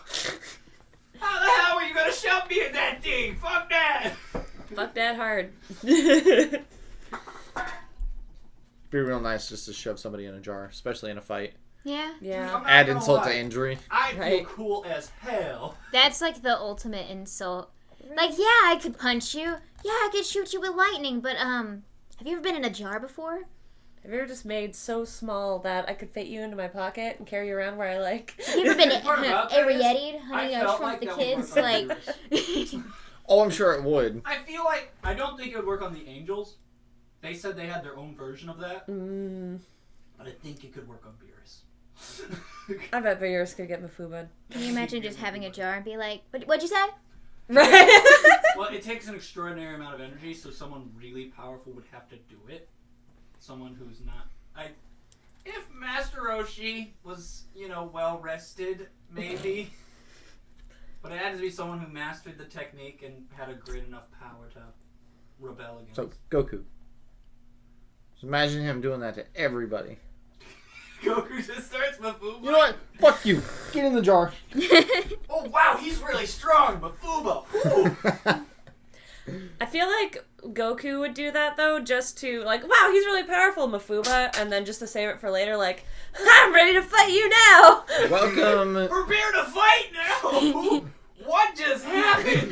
How the hell are you gonna shove me in that thing? Fuck that! Fuck that hard. Be real nice just to shove somebody in a jar, especially in a fight. Yeah. Yeah. Add insult to injury. I feel cool as hell. That's like the ultimate insult. Like, yeah, I could punch you. Yeah, I could shoot you with lightning, but have you ever been in a jar before? Have you ever just made so small that I could fit you into my pocket and carry you around where I like? Have you ever been ariettied, honey? I shrunk the kids. Like, oh, I'm sure it would. I feel like I don't think it would work on the Angels. They said they had their own version of that. But I think it could work on Beerus. I bet Beerus could get Mafubad. Can you imagine just having a jar and be like, what'd you say? Right. Well, it takes an extraordinary amount of energy, so someone really powerful would have to do it. Someone who's not... If Master Roshi was, well rested, maybe. But it had to be someone who mastered the technique and had a great enough power to rebel against. So, Goku. Just imagine him doing that to everybody. Goku just starts Mafuba. You know what? Fuck you. Get in the jar. Oh, wow, he's really strong, Mafuba. I feel like Goku would do that, though, just to, like, wow, he's really powerful, Mafuba, and then just to save it for later, like, I'm ready to fight you now! Welcome. Prepare to fight now! What just happened?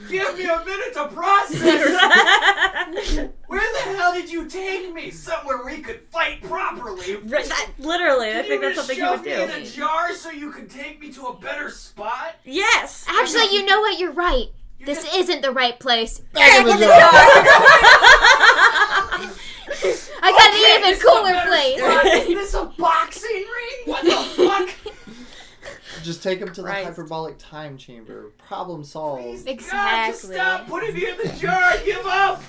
Give me a minute to process. Where the hell did you take me? Somewhere we could fight properly. Literally, I think that's something he would do. Can you shove me in a jar so you can take me to a better spot? Yes! Actually, you know what? You're right. This isn't the right place. Back in the jar. I got an even cooler place. Is this a boxing ring? What the fuck? Just take him to the hyperbolic time chamber. Problem solved. Exactly. God, just stop putting me in the jar. Give up.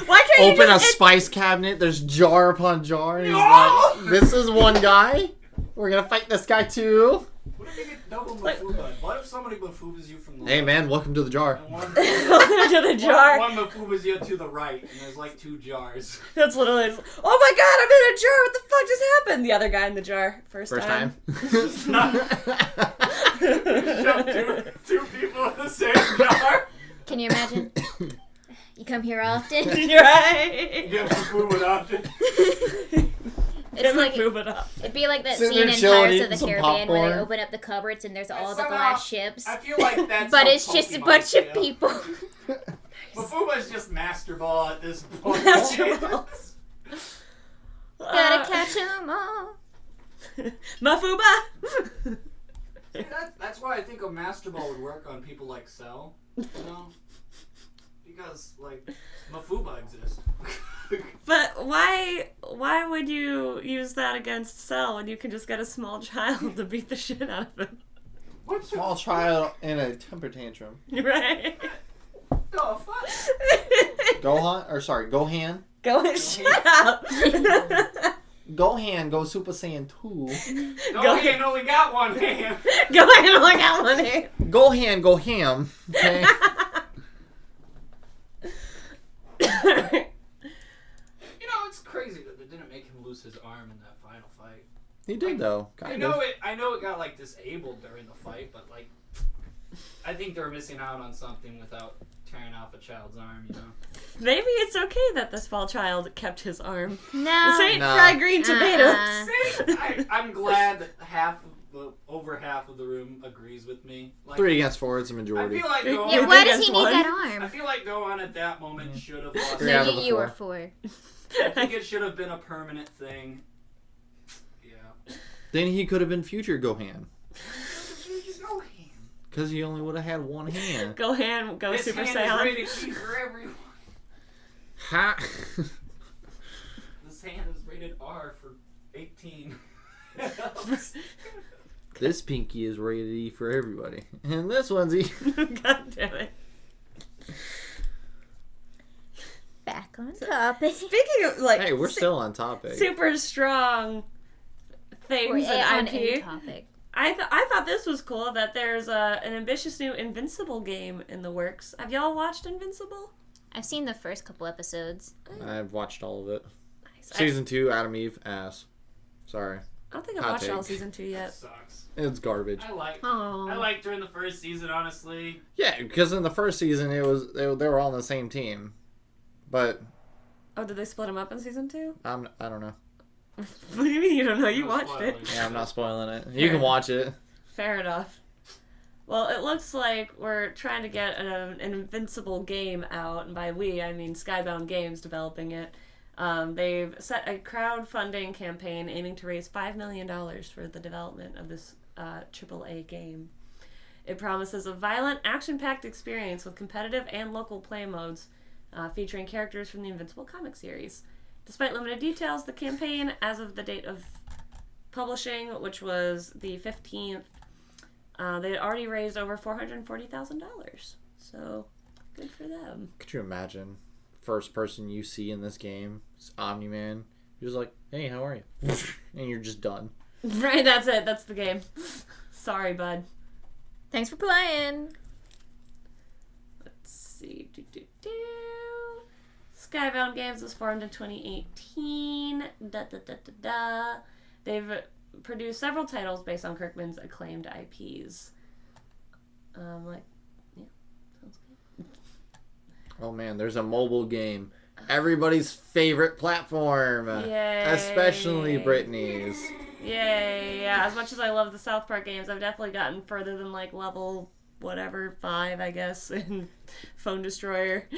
Why can't you open a spice cabinet? There's jar upon jar. And he's like, this is one guy. We're gonna fight this guy too. What if you get double Mafuba? What if somebody Mafubas you from the left? Hey man, welcome to the jar. Welcome to the jar. One Mafubas you to the right, and there's like 2 jars. That's literally, oh my god, I'm in a jar. What the fuck just happened? The other guy in the jar. First time. Shove two people in the same jar. Can you imagine? You come here often? You're right. You have Mafuba often. It's like it'd be like that scene in Pirates of the Caribbean where they open up the cupboards and there's all the glass ships. I feel like that's but it's just a bunch of people. Mafuba's just Master Ball at this point. Master Ball. Gotta catch 'em all. Mafuba. See, that's why I think a Master Ball would work on people like Cell, because like Mafuba exists. But why would you use that against Cell when you can just get a small child to beat the shit out of him? What small child in a temper tantrum? Right. The fuck? Gohan? Go shut up. Gohan goes Super Saiyan 2. Gohan only got one hand. Gohan only got one hand. Gohan go ham. Okay. It's crazy that they didn't make him lose his arm in that final fight. He did though. I know it got like disabled during the fight, but like I think they're missing out on something without tearing off a child's arm, Maybe it's okay that the small child kept his arm. No. This ain't fried green tomatoes. See, I'm glad that half over half of the room agrees with me. Like, 3 against 4 is a majority. I feel like Gohan, Yeah, why does he need that arm? I feel like Gohan at that moment should have lost. Maybe you were 4. I think it should have been a permanent thing. Yeah. Then he could have been future Gohan. Because he only would have had one hand. Gohan, go this Super hand Saiyan. is rated E for everyone. Ha! This hand is rated R for 18. This pinky is rated E for everybody. And this one's E. God damn it. Back on topic. Speaking of, like... Hey, we're still on topic. Super strong things on in any IP. topic. I thought this was cool that there's an ambitious new Invincible game in the works. Have y'all watched Invincible? I've seen the first couple episodes. I've watched all of it. Nice. Season 2, Adam Eve, ass. Sorry. I don't think I've Hot watched take. all season 2 yet. Sucks. It's garbage. I Oh. liked during the first season, honestly. Yeah, because in the first season, it was they were all on the same team. But... Oh, did they split them up in season 2? I don't know. What do you mean you don't know? You No watched spoilers. it. Yeah, I'm not spoiling it. You can watch it. Fair enough. Well, it looks like we're trying to get an Invincible game out, and by we, I mean Skybound Games developing it. They've set a crowdfunding campaign aiming to raise $5 million for the development of this AAA game. It promises a violent, action-packed experience with competitive and local play modes, featuring characters from the Invincible comic series. Despite limited details, the campaign, as of the date of publishing, which was the 15th, they had already raised over $440,000. So, good for them. Could you imagine? First person you see in this game is Omni-Man. You're just like, hey, how are you? And you're just done. Right, that's it. That's the game. Sorry, bud. Thanks for playing. Let's see. Skybound Games was formed in 2018. They've produced several titles based on Kirkman's acclaimed IPs. Sounds good. Oh man, there's a mobile game. Everybody's favorite platform. Yay. Especially Brittany's. Yay, yeah. As much as I love the South Park games, I've definitely gotten further than like level 5, I guess, in Phone Destroyer.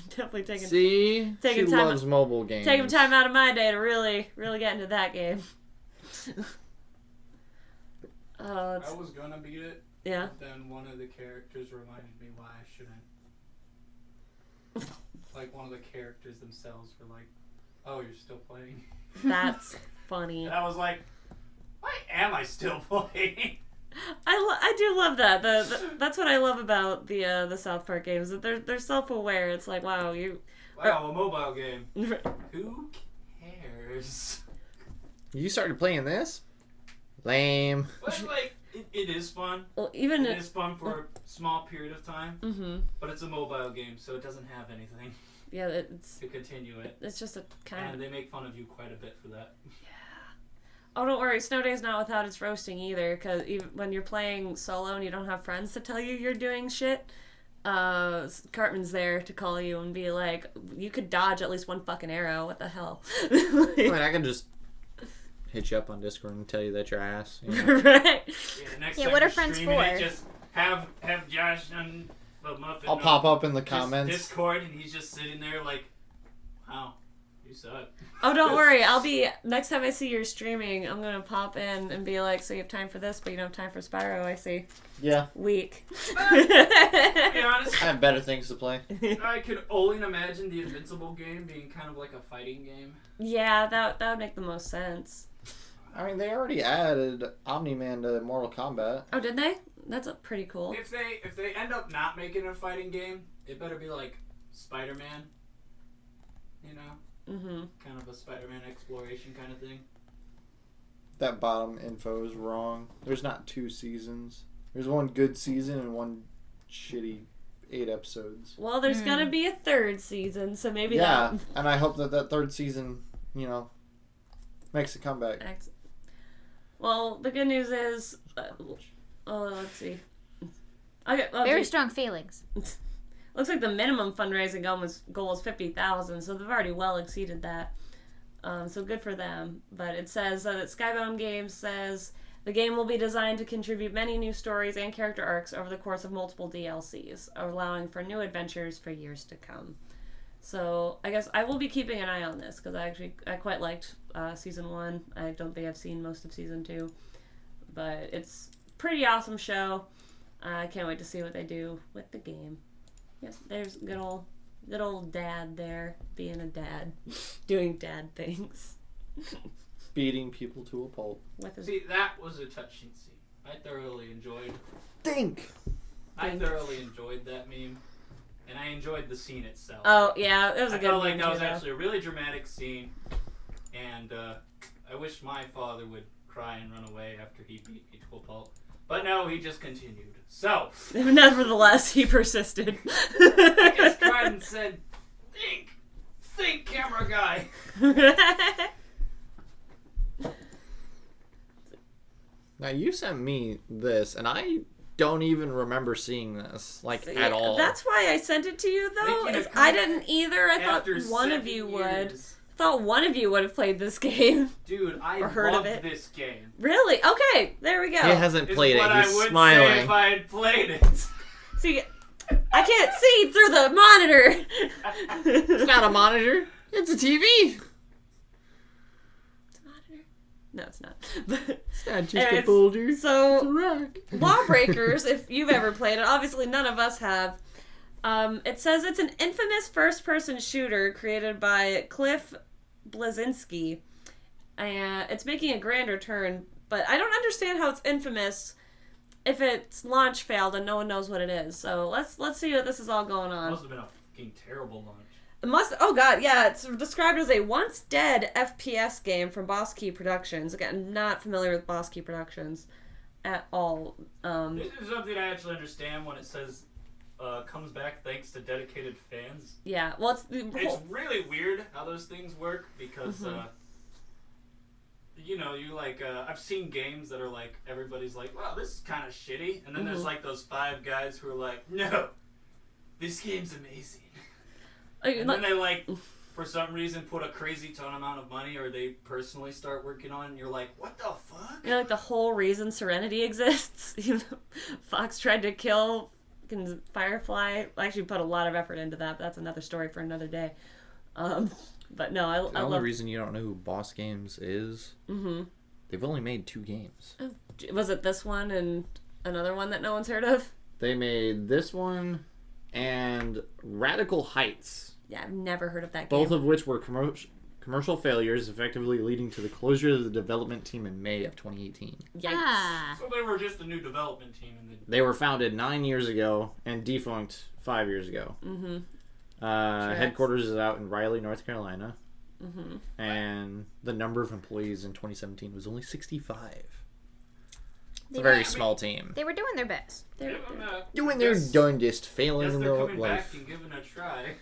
Definitely taking she time, loves mobile games. Taking time out of my day to really get into that game. I was gonna beat it. Yeah. But then one of the characters reminded me why I shouldn't. Like one of the characters themselves were like, "Oh, you're still playing." That's funny. And I was like, "Why am I still playing?" I do love that. That's what I love about the South Park games. That they're self-aware. It's like, wow, a mobile game. Who cares? You started playing this? Lame. But like, it is fun. Well, even it is fun for a small period of time. Mm-hmm. But it's a mobile game, so it doesn't have anything. Yeah, it's to continue it. It's just a kind and they make fun of you quite a bit for that. Yeah. Oh, don't worry. Snow Day's not without its roasting either, because even when you're playing solo and you don't have friends to tell you you're doing shit, Cartman's there to call you and be like, you could dodge at least one fucking arrow. What the hell? I mean, I can just hit you up on Discord and tell you that you're ass. You know? Right. Yeah, next what are friends for? Just have Josh and the Muffin. I'll pop up in the comments. Discord, and he's just sitting there like, wow, you suck. Oh, don't worry. Next time I see you're streaming, I'm going to pop in and be like, so you have time for this, but you don't have time for Spyro, I see. Yeah. Weak. To be honest, I have better things to play. I could only imagine the Invincible game being kind of like a fighting game. Yeah, that would make the most sense. I mean, they already added Omni-Man to Mortal Kombat. Oh, did they? That's pretty cool. If they end up not making a fighting game, it better be like Spider-Man. You know? Mm-hmm. Kind of a Spider-Man exploration kind of thing. That bottom info is wrong. There's not 2 seasons. There's one good season and one shitty 8 episodes. Well, there's gonna be a 3rd season, so maybe yeah, that... and I hope that 3rd season, makes a comeback. Well, the good news is... let's see. Okay, Very strong feelings. Looks like the minimum fundraising goal was $50,000, so they've already well exceeded that. So good for them. But it says that Skybound Games says The game will be designed to contribute many new stories and character arcs over the course of multiple DLCs, allowing for new adventures for years to come. So I guess I will be keeping an eye on this because I quite liked season 1. I don't think I've seen most of season 2, but it's a pretty awesome show. I can't wait to see what they do with the game. Yes, there's good old dad there, being a dad, doing dad things. Beating people to a pulp. See, that was a touching scene. I thoroughly enjoyed. I thoroughly enjoyed that meme, and I enjoyed the scene itself. Oh yeah, it was a good meme. I felt like that was actually a really dramatic scene, and I wish my father would cry and run away after he beat me to a pulp. But no, he just continued. So, nevertheless, he persisted. I just cried and said, "Think, camera guy." Now, you sent me this, and I don't even remember seeing this, at all. That's why I sent it to you, though. I didn't either. I thought one of you would. Thought one of you would have played this game. Dude, I love this game. Really? Okay, there we go. He hasn't played it. He's would smiling. say if I had played it. See, I can't see through the monitor. It's not a monitor. It's a TV. It's a monitor? No, it's not. It's not just a boulder. So, it's a rock. Lawbreakers, if you've ever played it, obviously none of us have. It says it's an infamous first-person shooter created by Cliff Bleszinski. It's making a grand return, but I don't understand how it's infamous if its launch failed and no one knows what it is. So let's see what this is all going on. It must have been a fucking terrible launch. Oh god, yeah, it's described as a once dead FPS game from Boss Key Productions. Again, not familiar with Boss Key Productions at all. This is something I actually understand when it says comes back thanks to dedicated fans. Yeah, well, it's really weird how those things work because, I've seen games that are like, everybody's like, well, this is kind of shitty. And then there's like those 5 guys who are like, no, this game's amazing. And then they for some reason put a crazy ton amount of money or they personally start working on it and you're like, what the fuck? You know, the whole reason Serenity exists. Fox tried to kill Firefly. I actually put a lot of effort into that, but that's another story for another day. But no, I love... The only reason you don't know who Boss Games is, they've only made 2 games. Oh, was it this one and another one that no one's heard of? They made this one and Radical Heights. Yeah, I've never heard of that game. Both of which were commercial failures, effectively leading to the closure of the development team in May of 2018. Yikes. So they were just a new development team. They were founded 9 years ago and defunct 5 years ago. Headquarters is out in Raleigh, North Carolina. And the number of employees in 2017 was only 65. It's a very small team. They were doing their best. They were doing their darndest, failing in their life. They're coming back and giving it a try.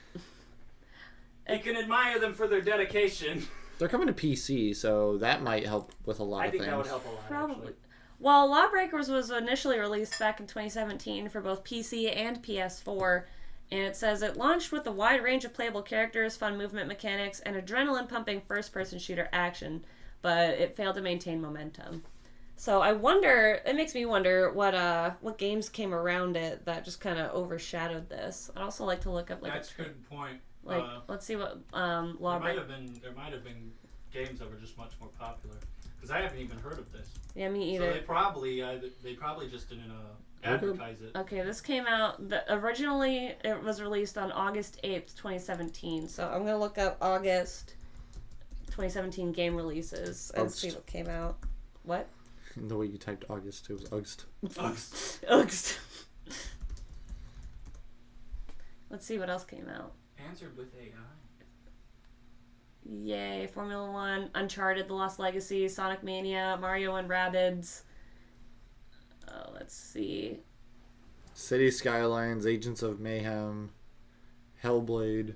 You can admire them for their dedication. They're coming to PC, so that might help with a lot of things. I think that would help a lot, Probably. Actually. Well, Lawbreakers was initially released back in 2017 for both PC and PS4, and it says it launched with a wide range of playable characters, fun movement mechanics, and adrenaline-pumping first-person shooter action, but it failed to maintain momentum. So it makes me wonder what games came around it that just kind of overshadowed this. I'd also like to look up That's a good point. Let's see what Lawbreakers... There might have been games that were just much more popular. Because I haven't even heard of this. Yeah, me either. So they probably just didn't advertise it. Okay, this came out... Originally, it was released on August 8th, 2017. So I'm going to look up August 2017 game releases and see what came out. What? The way you typed August, it was August. August. Let's see what else came out. Answered with AI. Yay, Formula 1, Uncharted, The Lost Legacy, Sonic Mania, Mario and Rabbids. Let's see. City Skylines, Agents of Mayhem, Hellblade.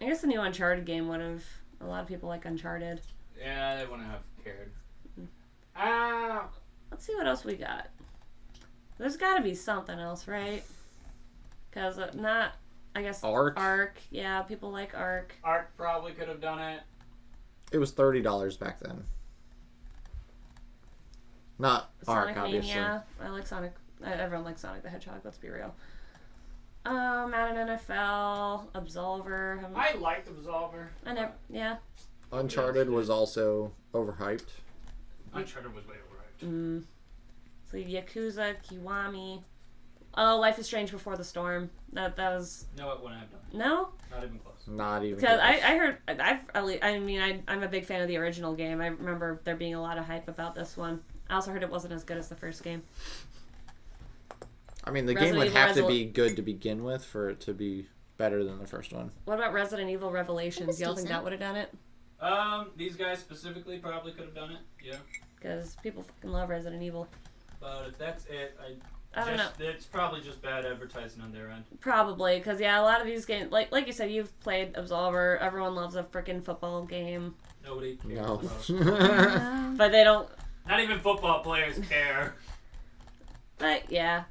I guess the new Uncharted game would have... A lot of people like Uncharted. Yeah, they wouldn't have cared. Let's see what else we got. There's got to be something else, right? Because I guess Ark. Yeah, people like Ark. Ark probably could have done it. It was $30 back then. Not Sonic Ark, obviously. Mania. I like Sonic. Everyone likes Sonic the Hedgehog. Let's be real. Madden NFL, Absolver. I liked Absolver. Yeah. Uncharted was also overhyped. Uncharted was way overhyped. So Yakuza, Kiwami. Oh, Life is Strange Before the Storm. That was. No, it wouldn't have done. No. Not even close. Not even. Because I heard I'm a big fan of the original game. I remember there being a lot of hype about this one. I also heard it wasn't as good as the first game. I mean, the game would have to be good to begin with for it to be better than the first one. What about Resident Evil Revelations? Y'all think that would have done it? These guys specifically probably could have done it. Yeah. Because people fucking love Resident Evil. But if that's it, I don't know. It's probably just bad advertising on their end. Probably, because a lot of these games, like you said, you've played Absolver. Everyone loves a freaking football game. Nobody cares No. about But they don't. Not even football players care. But yeah,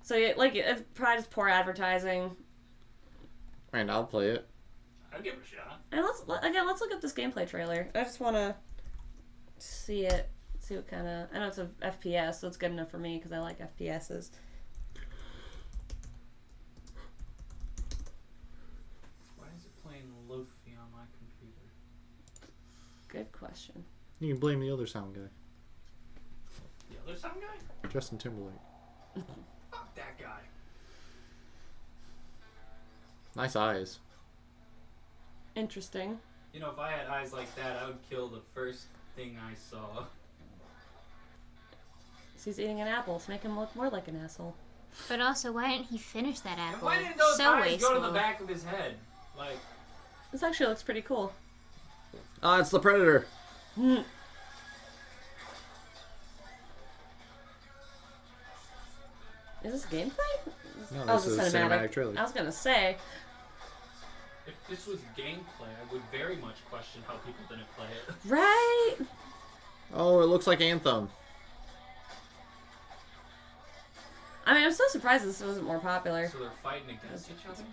so it's probably just poor advertising. And I'll play it. I'll give it a shot. And let's look up this gameplay trailer. I just want to see it. See what kind of. I know it's a FPS, so it's good enough for me because I like FPSs. Why is it playing Lofi on my computer? Good question. You can blame the other sound guy. The other sound guy? Justin Timberlake. Fuck that guy. Nice eyes. Interesting. You know, if I had eyes like that, I would kill the first thing I saw. He's eating an apple. It's making him look more like an asshole. But also, why didn't he finish that apple? And why didn't those so eyes wasteful. go to the back of his head? Like, This actually looks pretty cool. It's the Predator. Is this gameplay? No, this is a cinematic trailer. I was gonna say. if this was gameplay, I would very much question how people didn't play it. Right? Oh, it looks like Anthem. I mean, I'm so surprised this wasn't more popular. So they're fighting against each other?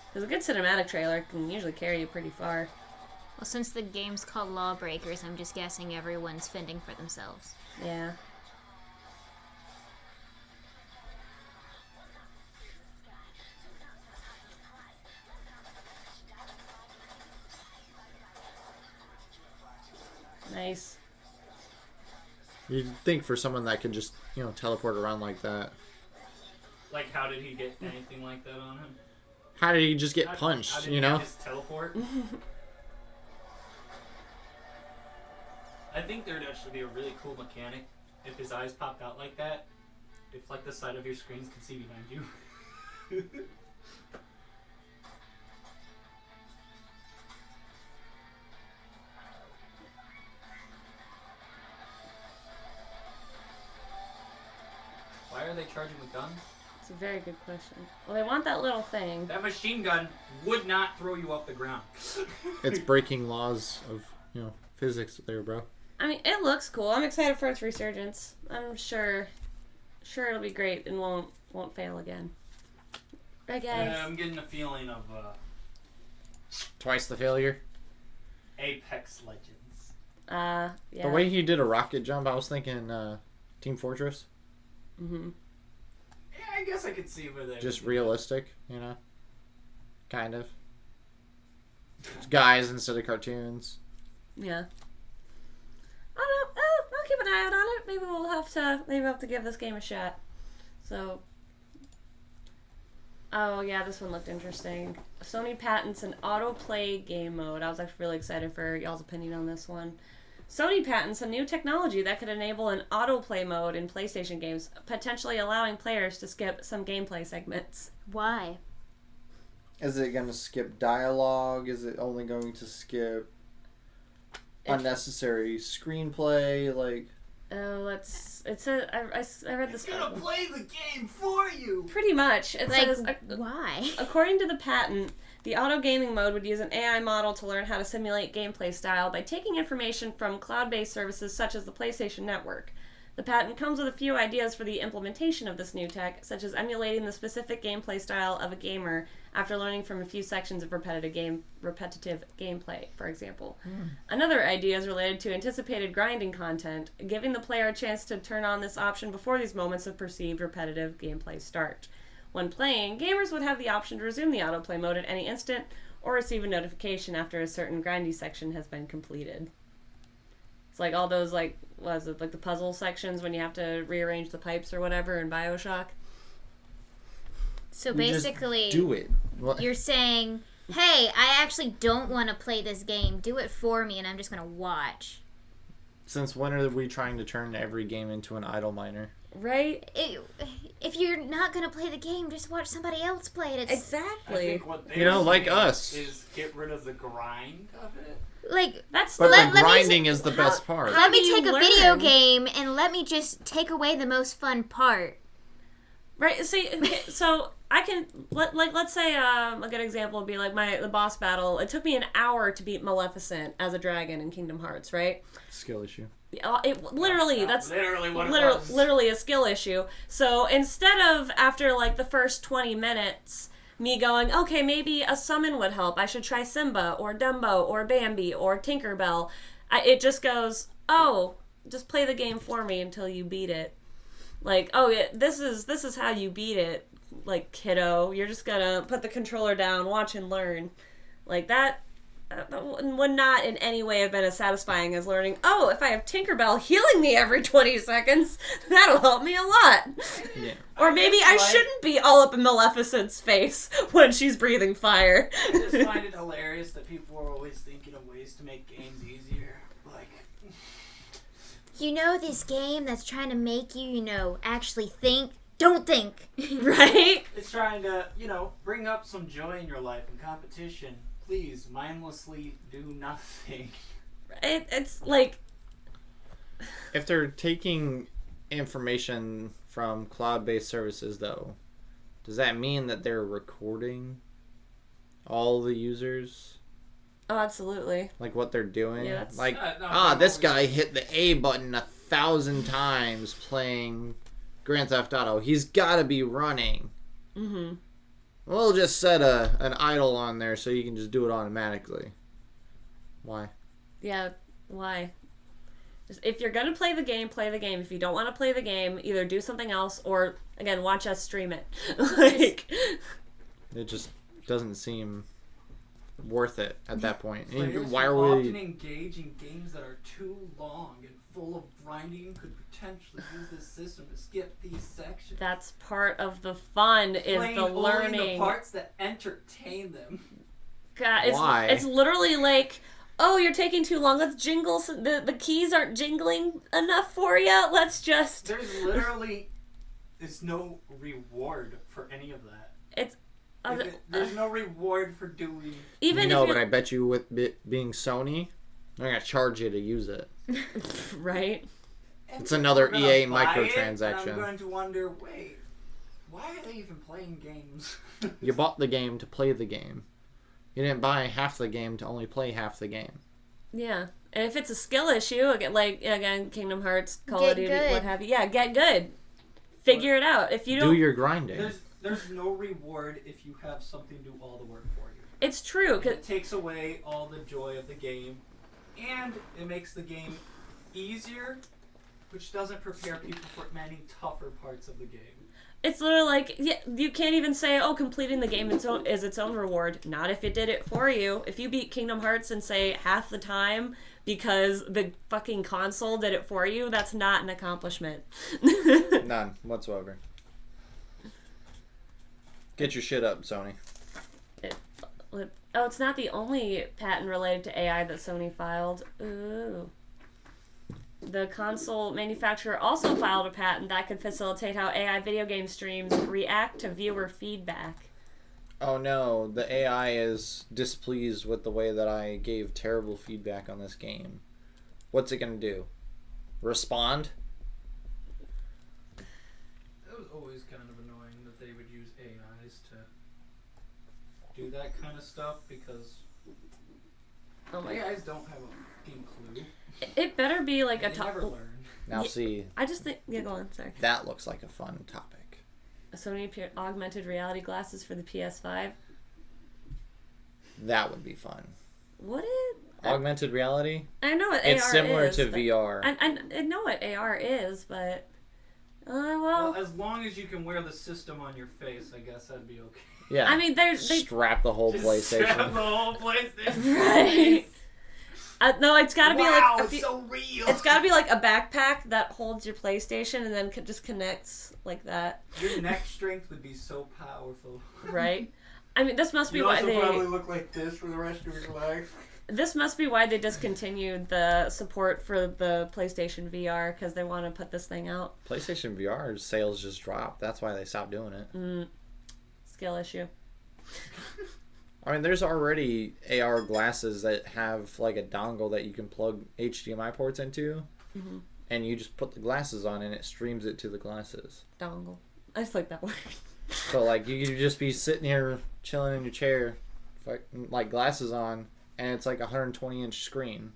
Because a good cinematic trailer can usually carry you pretty far. Well, since the game's called Lawbreakers, I'm just guessing everyone's fending for themselves. Yeah. Nice. You'd think for someone that can just, teleport around like that. Like, how did he get anything like that on him? How did he just get punched, How did he just teleport? I think there'd actually be a really cool mechanic if his eyes popped out like that. If, like, the side of your screens can see behind you. Why are they charging with guns? It's a very good question. Well, they want that little thing. That machine gun would not throw you off the ground. It's breaking laws of, physics there, bro. I mean, it looks cool. I'm excited for its resurgence. I'm sure it'll be great and won't fail again. Right, guys? Yeah, I'm getting a feeling of Twice the failure. Apex Legends. Yeah. The way he did a rocket jump, I was thinking Team Fortress. Mm-hmm. Yeah, I guess I could see where they Just realistic, kind of. It's guys instead of cartoons. Yeah. I don't know. I'll keep an eye out on it. Maybe we'll have to give this game a shot. So. Oh yeah, this one looked interesting. Sony patents an autoplay game mode. I was actually really excited for y'all's opinion on this one. Sony patents a new technology that could enable an autoplay mode in PlayStation games, potentially allowing players to skip some gameplay segments. Why? Is it going to skip dialogue? Is it only going to skip unnecessary screenplay? Like, oh, it says I read this. It's gonna play the game for you. Pretty much, it says. Why? According to the patent, the auto gaming mode would use an AI model to learn how to simulate gameplay style by taking information from cloud-based services such as the PlayStation Network. The patent comes with a few ideas for the implementation of this new tech, such as emulating the specific gameplay style of a gamer after learning from a few sections of repetitive gameplay, for example. Another idea is related to anticipated grinding content, giving the player a chance to turn on this option before these moments of perceived repetitive gameplay start. When playing, gamers would have the option to resume the autoplay mode at any instant or receive a notification after a certain grindy section has been completed. It's like all those, like, was it like the puzzle sections when you have to rearrange the pipes or whatever in BioShock? So basically, just do it. You're saying, hey, I actually don't want to play this game. Do it for me, and I'm just going to watch. Since when are we trying to turn every game into an idle miner? Right? If you're not going to play the game, just watch somebody else play it. Exactly. I think what like us. Is get rid of the grind of it. Like, that's but the grinding is the best part. Let me take a video game and let me just take away the most fun part. Right. See, okay, so I can let's say a good example would be like the boss battle. It took me an hour to beat Maleficent as a dragon in Kingdom Hearts. Right. Skill issue. It literally that's literally what it was. Literally a skill issue. So instead of after like the first 20 minutes. Me going, okay, maybe a summon would help. I should try Simba or Dumbo or Bambi or Tinkerbell. It just goes, oh, just play the game for me until you beat it. Like, oh, yeah, this is how you beat it. Like, kiddo, you're just gonna put the controller down, watch and learn. Like that would not in any way have been as satisfying as learning, oh, if I have Tinkerbell healing me every 20 seconds, that'll help me a lot. Yeah. Or maybe I shouldn't be all up in Maleficent's face when she's breathing fire. I just find it hilarious that people are always thinking of ways to make games easier. Like, you know, this game that's trying to make you, actually think, don't think. Right? It's trying to, bring up some joy in your life and competition. Please, mindlessly do nothing. It's like... If they're taking information from cloud-based services, though, does that mean that they're recording all the users? Oh, absolutely. Like what they're doing? Yeah, like, this guy hit the A button 1,000 times playing Grand Theft Auto. He's got to be running. Mm-hmm. We'll just set an idle on there so you can just do it automatically. Why? Yeah, why? If you're going to play the game, play the game. If you don't want to play the game, either do something else or, again, watch us stream it. It just doesn't seem worth it at that point. Why are we often engage in games that are too long and full of grinding could potentially use this system to skip these sections? That's part of the fun is playing the learning. Only the parts that entertain them. God, Why? It's literally like, oh, you're taking too long. Let's jingle. The keys aren't jingling enough for you. Let's just... There's no reward for any of that. It's... there's no reward for doing... But I bet you with being Sony, they're going to charge you to use it. Right? It's another EA microtransaction. I'm going to wonder, wait, why are they even playing games? You bought the game to play the game. You didn't buy half the game to only play half the game. Yeah. And if it's a skill issue, again, Kingdom Hearts, Call of Duty, what have you. Yeah, get good. Figure it out. If you don't... Do your grinding. There's no reward if you have something do all the work for you. It's true. It takes away all the joy of the game, and it makes the game easier, which doesn't prepare people for many tougher parts of the game. It's literally like, you can't even say, oh, completing the game is its own reward. Not if it did it for you. If you beat Kingdom Hearts in, say, half the time because the fucking console did it for you, that's not an accomplishment. None whatsoever. Get your shit up, Sony. It's not the only patent related to AI that Sony filed. Ooh. The console manufacturer also filed a patent that could facilitate how AI video game streams react to viewer feedback. Oh no, the AI is displeased with the way that I gave terrible feedback on this game. What's it gonna do? Respond? It was always kind of annoying that they would use AIs to do that kind of stuff because AIs don't have a fucking clue. It better be like they never learn. Now see. I just think. Yeah, go on. Sorry. That looks like a fun topic. Sony augmented reality glasses for the PS5. That would be fun. Would it? Augmented reality? I know what it's AR similar is, to VR. I know what AR is, but well, as long as you can wear the system on your face, I guess that'd be okay. Yeah. I mean, they strap the whole PlayStation. Strap the whole PlayStation. Right. No, it's got to be wow, like it's so real. It's got to be like a backpack that holds your PlayStation and then just connects like that. Your neck strength would be so powerful. Right. I mean, this must be why they probably look like this for the rest of your life. This must be why they discontinued the support for the PlayStation VR, because they want to put this thing out. PlayStation VR sales just dropped. That's why they stopped doing it. Skill issue. I mean, there's already AR glasses that have like a dongle that you can plug HDMI ports into, and you just put the glasses on and it streams it to the glasses. Dongle. I just like that word. So like you could just be sitting here chilling in your chair, like glasses on, and it's like a 120-inch screen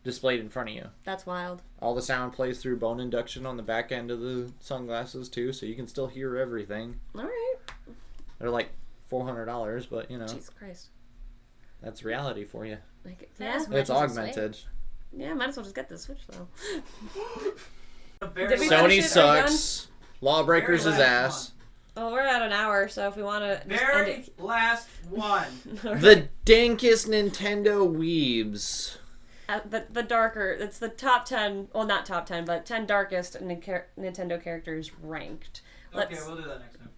displayed in front of you. That's wild. All the sound plays through bone induction on the back end of the sunglasses too, so you can still hear everything. All right. They're like $400, but you know. Jesus Christ. That's reality for you. Like, yeah. It's augmented. Yeah, might as well just get the Switch though. Sony sucks. Lawbreakers his ass. Well, we're at an hour, so if we want to... Very last one. The dankest Nintendo weebs. The darker... It's the top 10... Well, not top 10, but 10 darkest Nintendo characters ranked. Okay, we'll do that next time.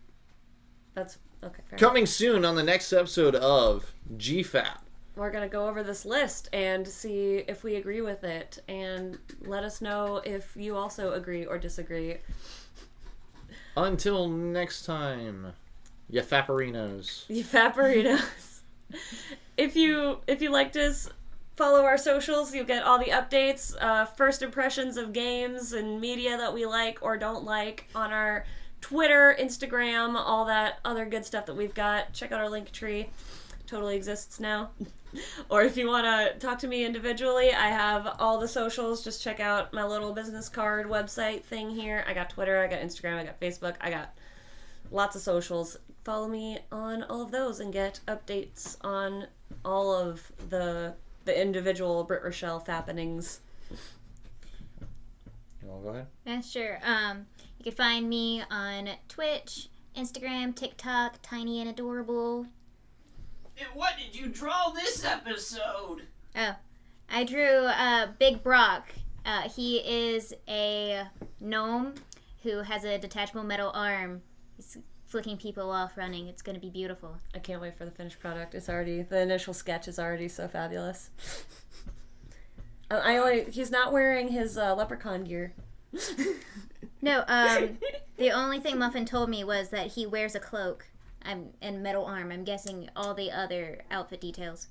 That's... Okay, fair Coming enough. soon on the next episode of GFA. We're going to go over this list and see if we agree with it. And let us know if you also agree or disagree. Until next time, you fapperinos. You fapperinos. If you liked us, follow our socials. You'll get all the updates, first impressions of games and media that we like or don't like on our Twitter, Instagram, all that other good stuff that we've got. Check out our link tree. Totally exists now. Or if you want to talk to me individually, I have all the socials. Just check out my little business card website thing here. I got Twitter, I got Instagram, I got Facebook, I got lots of socials. Follow me on all of those and get updates on all of the individual Britt Rochelle fappenings. You want to go ahead? Yeah, sure. You can find me on Twitch, Instagram, TikTok, Tiny and Adorable. And what did you draw this episode? Oh, I drew Big Brock. He is a gnome who has a detachable metal arm. He's flicking people off running. It's going to be beautiful. I can't wait for the finished product. The initial sketch is already so fabulous. He's not wearing his leprechaun gear. No, the only thing Muffin told me was that he wears a cloak. And metal arm. I'm guessing all the other outfit details.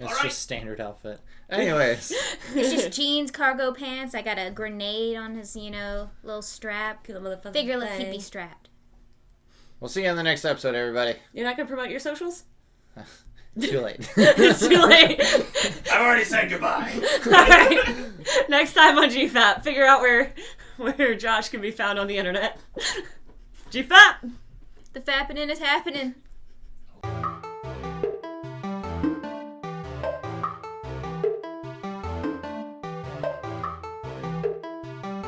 It's just standard outfit. Anyways. It's just jeans, cargo pants. I got a grenade on his, little strap. Figure like he'd be strapped. We'll see you on the next episode, everybody. You're not going to promote your socials? Too late. It's too late. I've already said goodbye. Alright. Next time on GFAP, figure out where Josh can be found on the internet. GFAP! The fappening is happening.